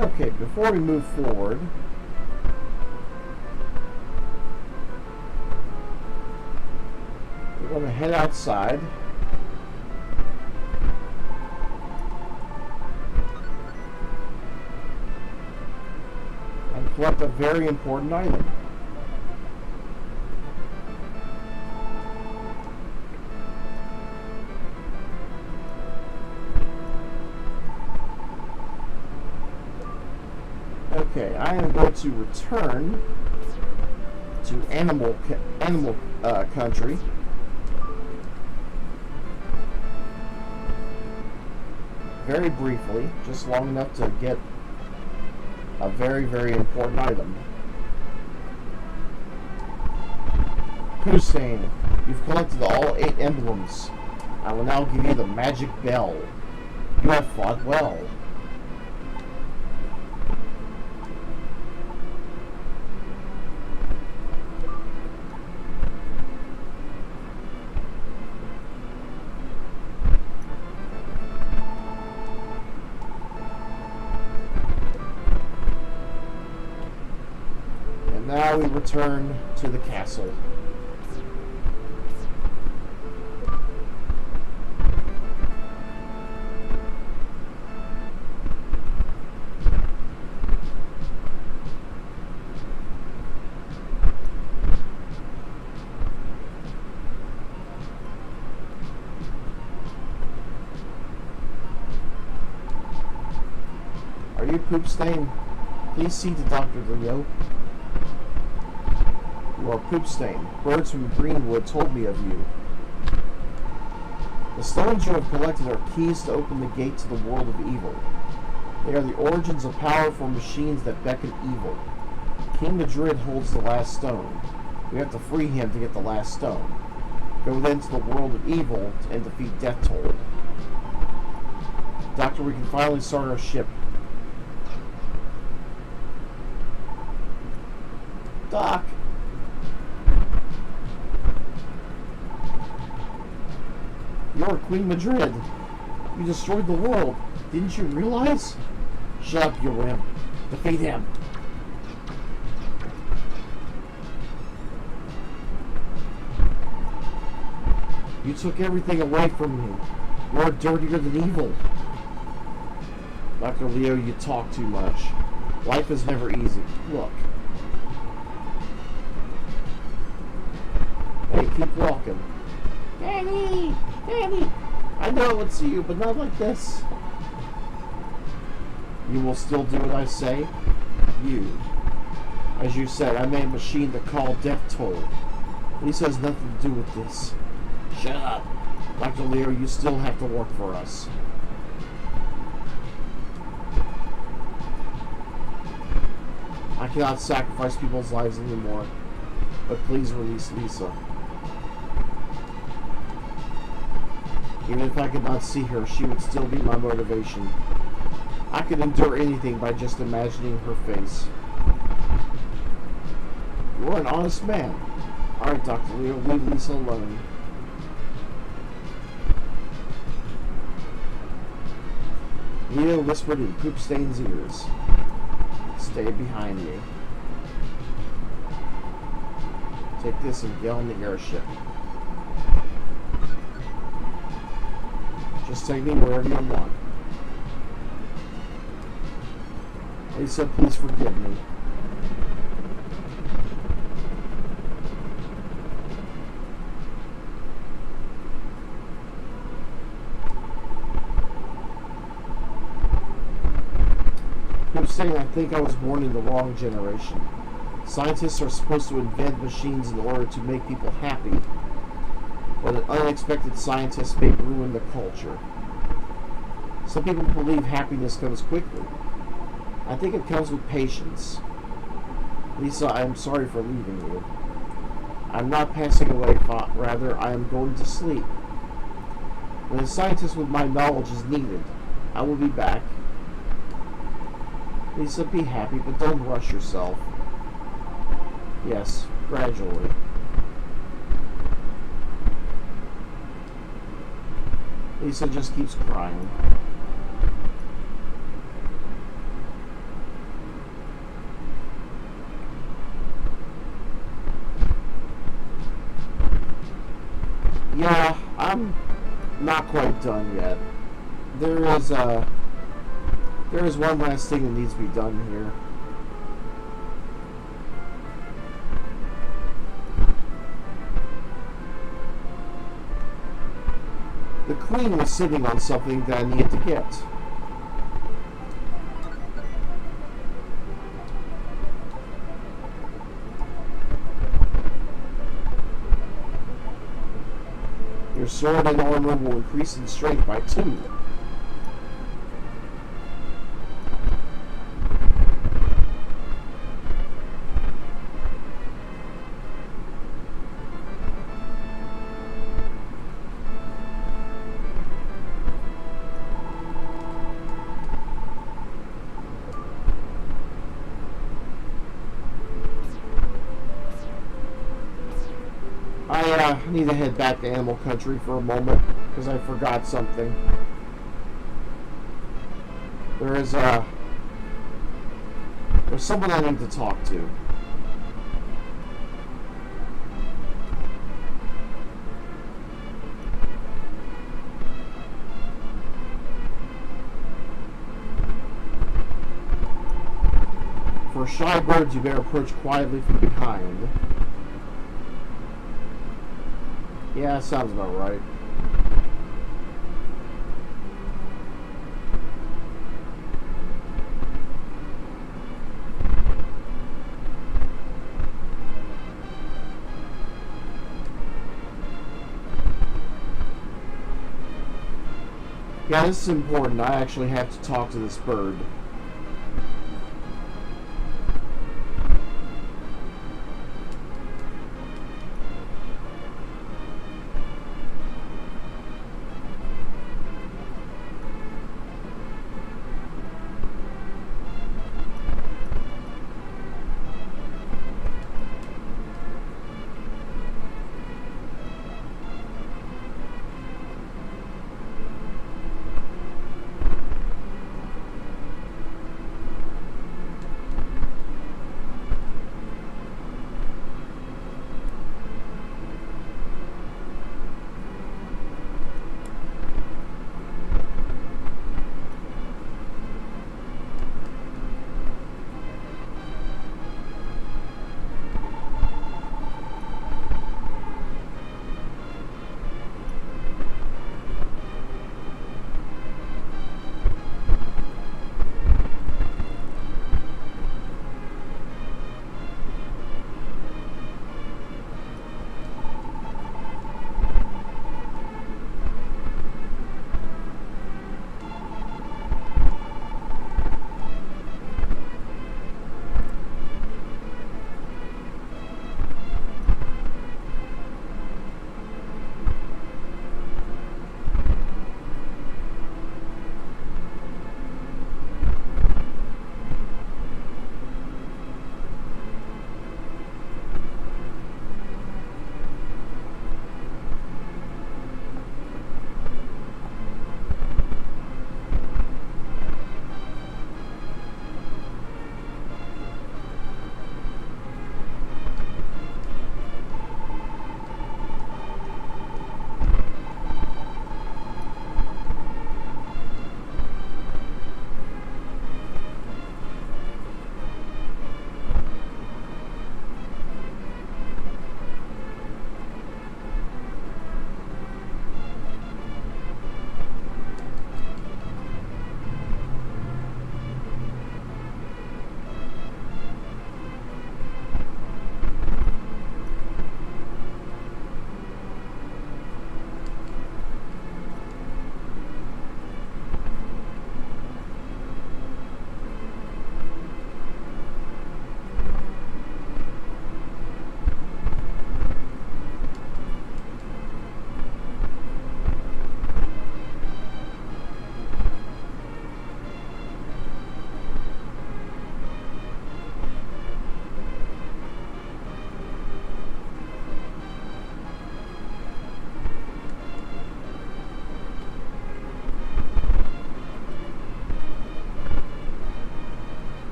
Okay, before we move forward, we're going to head outside. And collect a very important item. Okay, I am going to return to animal country. Very briefly, just long enough to get a very, very important item. Hussein, you've collected all 8 emblems. I will now give you the magic bell. You have fought well. Now we return to the castle. Are you Poop Stain? Please see to Dr. Leo. You are Poop Stain. Birds from Greenwood told me of you. The stones you have collected are keys to open the gate to the world of evil. They are the origins of powerful machines that beckon evil. King Magridd holds the last stone. We have to free him to get the last stone. Go then to the world of evil and defeat Death Toll. Doctor, we can finally start our ship. Doc! You're Queen Magridd. You destroyed the world. Didn't you realize? Shut up, you wimp. Defeat him. You took everything away from me. You're dirtier than evil. Dr. Leo, you talk too much. Life is never easy. Look. Hey, keep walking. Daddy! Daddy! I know it's you, but not like this. You will still do what I say? You. As you said, I made a machine to call death toll. Lisa has nothing to do with this. Shut up. Dr. Leo, you still have to work for us. I cannot sacrifice people's lives anymore. But please release Lisa. Even if I could not see her, she would still be my motivation. I could endure anything by just imagining her face. You're an honest man. Alright, Dr. Leo, leave Lisa alone. Leo whispered in Poopstain's ears. Stay behind me. Take this and get on the airship. Just take me wherever you want. Lisa, please forgive me. Saying I think I was born in the wrong generation. Scientists are supposed to invent machines in order to make people happy, but an unexpected scientist may ruin the culture. Some people believe happiness comes quickly. I think it comes with patience. Lisa, I am sorry for leaving you. I'm not passing away, rather I am going to sleep. When a scientist with my knowledge is needed, I will be back. Lisa, be happy, but don't rush yourself. Yes, gradually. Lisa just keeps crying. Yeah, I'm not quite done yet. There is one last thing that needs to be done here. The Queen was sitting on something that I needed to get. Your sword and armor will increase in strength by 2. I need to head back to Animal Country for a moment, because I forgot something. There's someone I need to talk to. For shy birds, you better approach quietly from behind. Yeah, sounds about right. Yeah, this is important. I actually have to talk to this bird.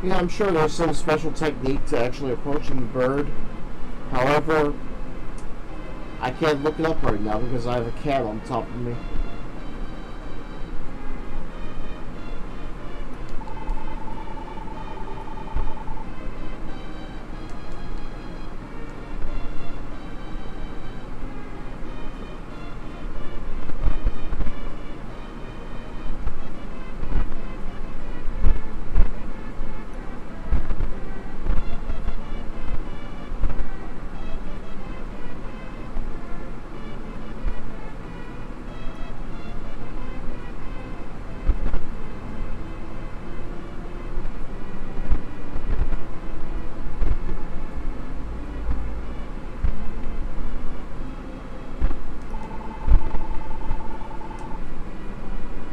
Yeah, I'm sure there's some special technique to actually approaching the bird. However, I can't look it up right now because I have a cat on top of me.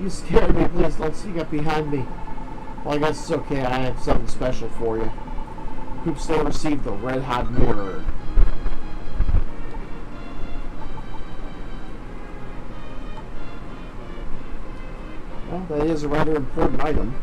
You scared me, please don't sneak up behind me. Well, I guess it's okay, I have something special for you. Hoops Day received the Red Hot Mortar. Well, that is a rather important item.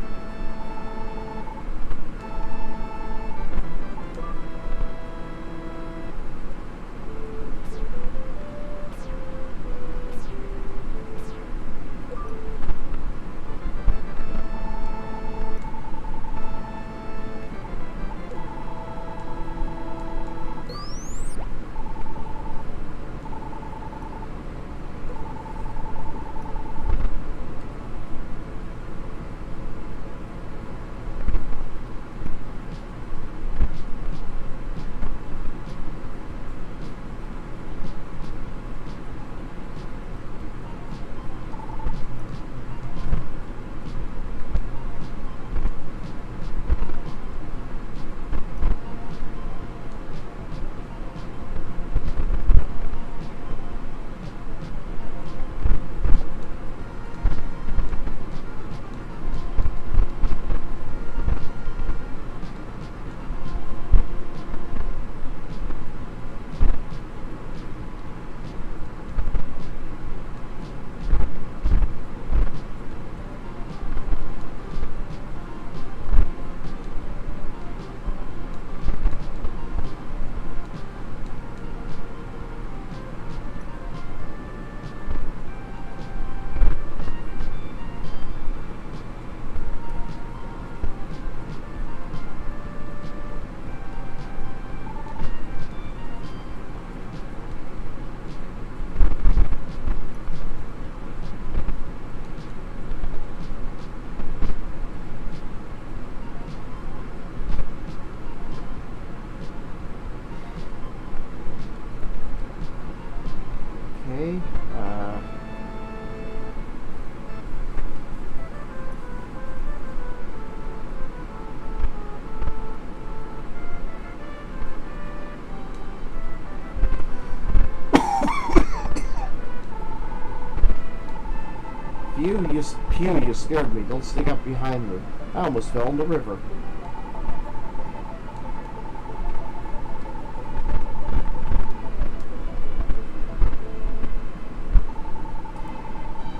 Okay, Pew, you scared me. Don't sneak up behind me. I almost fell in the river.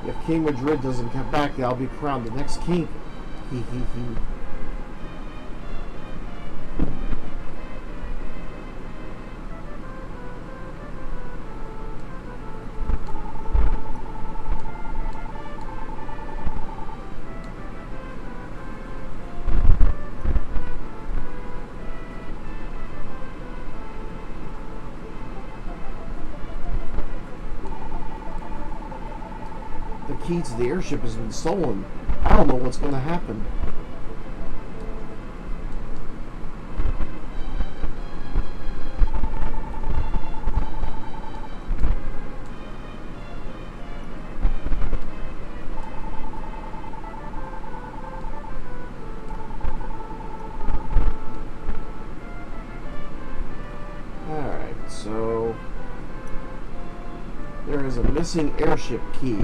If King Magridd doesn't come back, I'll be crowned the next king. Hee hee hee. The key to the airship has been stolen. I don't know what's going to happen. Alright, so there is a missing airship key.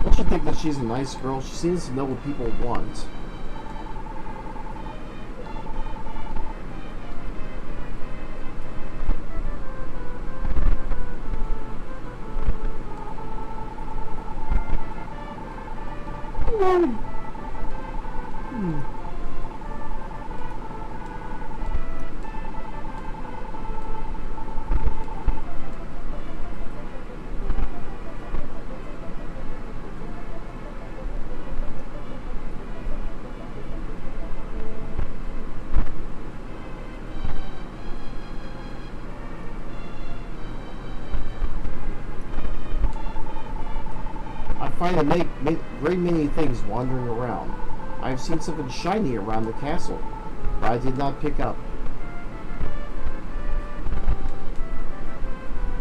Don't you think that she's a nice girl? She seems to know what people want. I find a great many things wandering around. I have seen something shiny around the castle, but I did not pick up.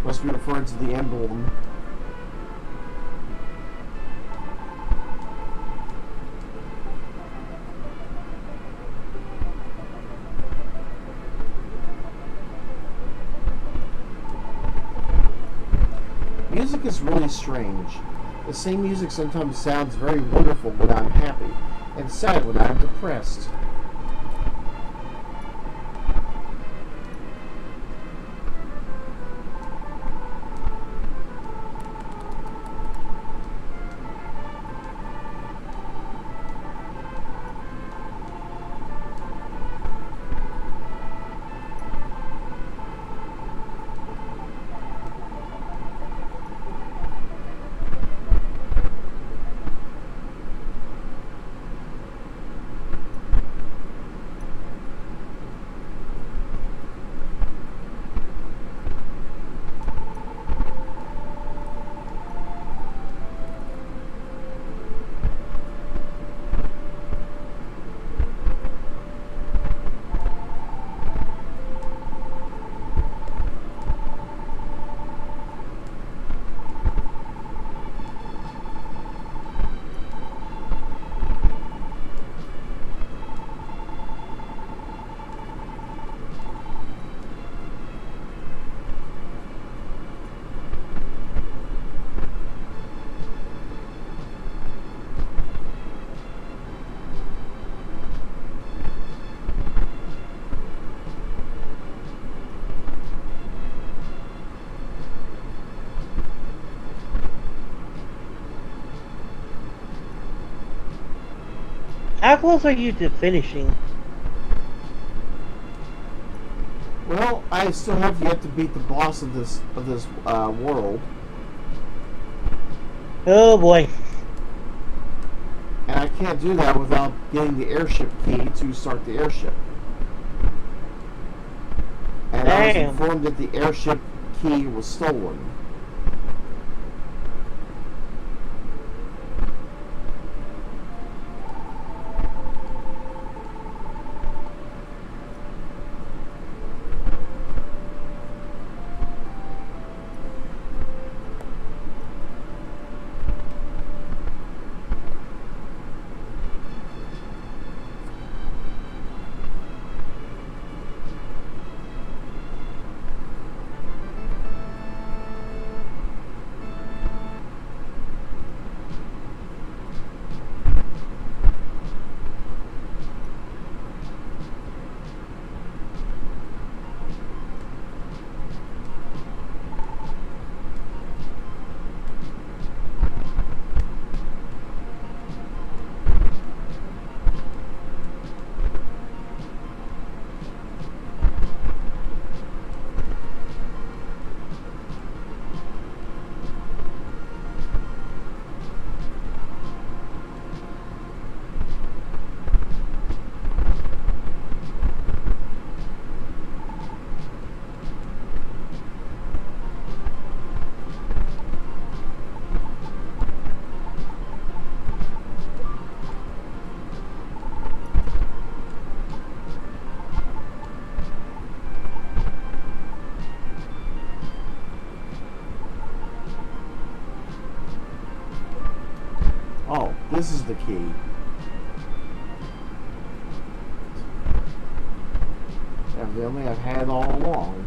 Must be referring to the emblem. Music is really strange. The same music sometimes sounds very wonderful when I'm happy, and sad when I'm depressed. How close are you to finishing? Well, I still have yet to beat the boss of this world, Oh boy. and I can't do that without getting the airship key to start the airship. And I was Damn. informed that the airship key was stolen. Oh, this is the key. Evidently, I've had all along.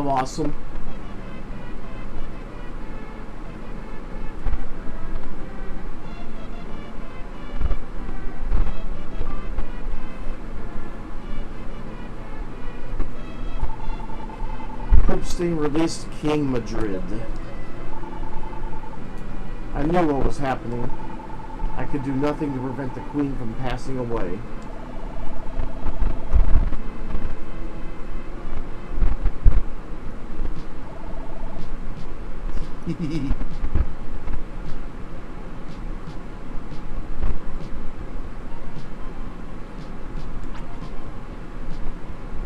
I'm awesome. Kripstein released King Magridd. I knew what was happening. I could do nothing to prevent the Queen from passing away.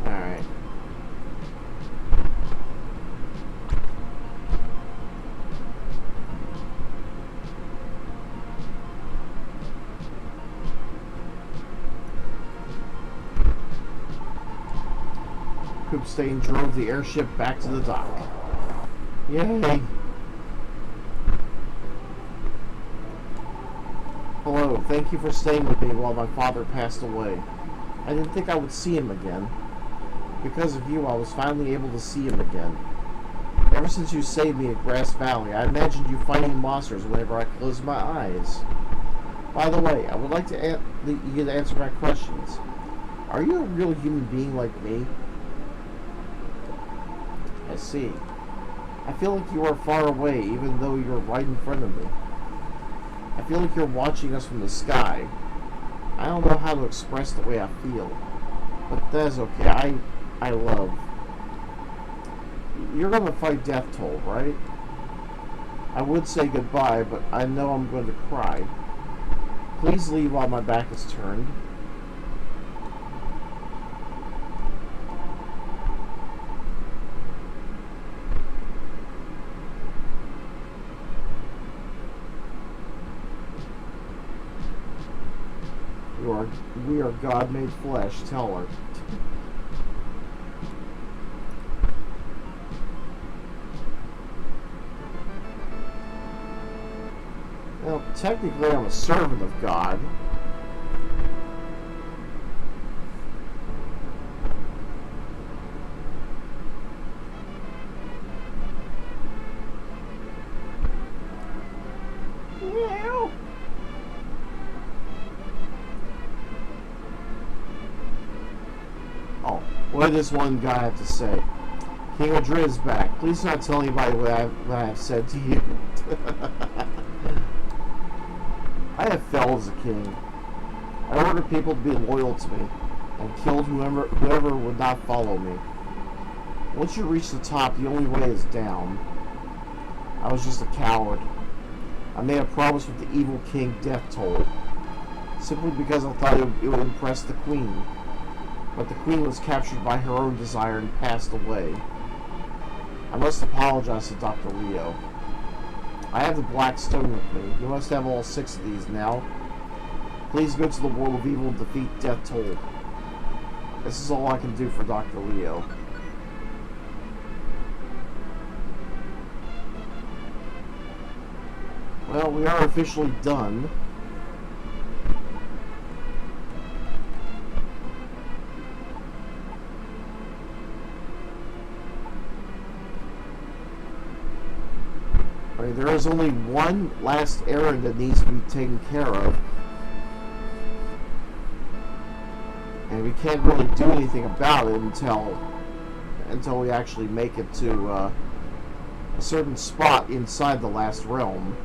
Alright. Kripstein drove the airship back to the dock. Yay! Hello, thank you for staying with me while my father passed away. I didn't think I would see him again. Because of you, I was finally able to see him again. Ever since you saved me at Grass Valley, I imagined you fighting monsters whenever I closed my eyes. By the way, I would like to you to answer my questions. Are you a real human being like me? I see. I feel like you are far away, even though you're right in front of me. I feel like you're watching us from the sky. I don't know how to express the way I feel, but that is okay. I love. You're gonna fight Death Toll, right? I would say goodbye, but I know I'm going to cry. Please leave while my back is turned. We are God made flesh, tell her. Well, technically I'm a servant of God. Meow. Oh, what did this one guy have to say? King Magridd is back. Please not tell anybody what I have said to you. I have failed as a king. I ordered people to be loyal to me, and killed whoever would not follow me. Once you reach the top, the only way is down. I was just a coward. I made a promise with the evil king Death Toll, simply because I thought it would impress the queen. But the queen was captured by her own desire and passed away. I must apologize to Dr. Leo. I have the Black Stone with me. You must have all 6 of these now. Please go to the world of evil and defeat Death Toll. This is all I can do for Dr. Leo. Well, we are officially done. There is only one last errand that needs to be taken care of. And we can't really do anything about it until we actually make it to a certain spot inside the last realm.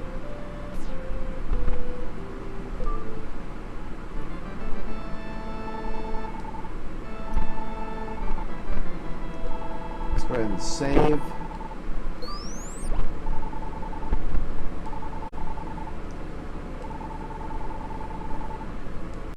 Let's go ahead and save.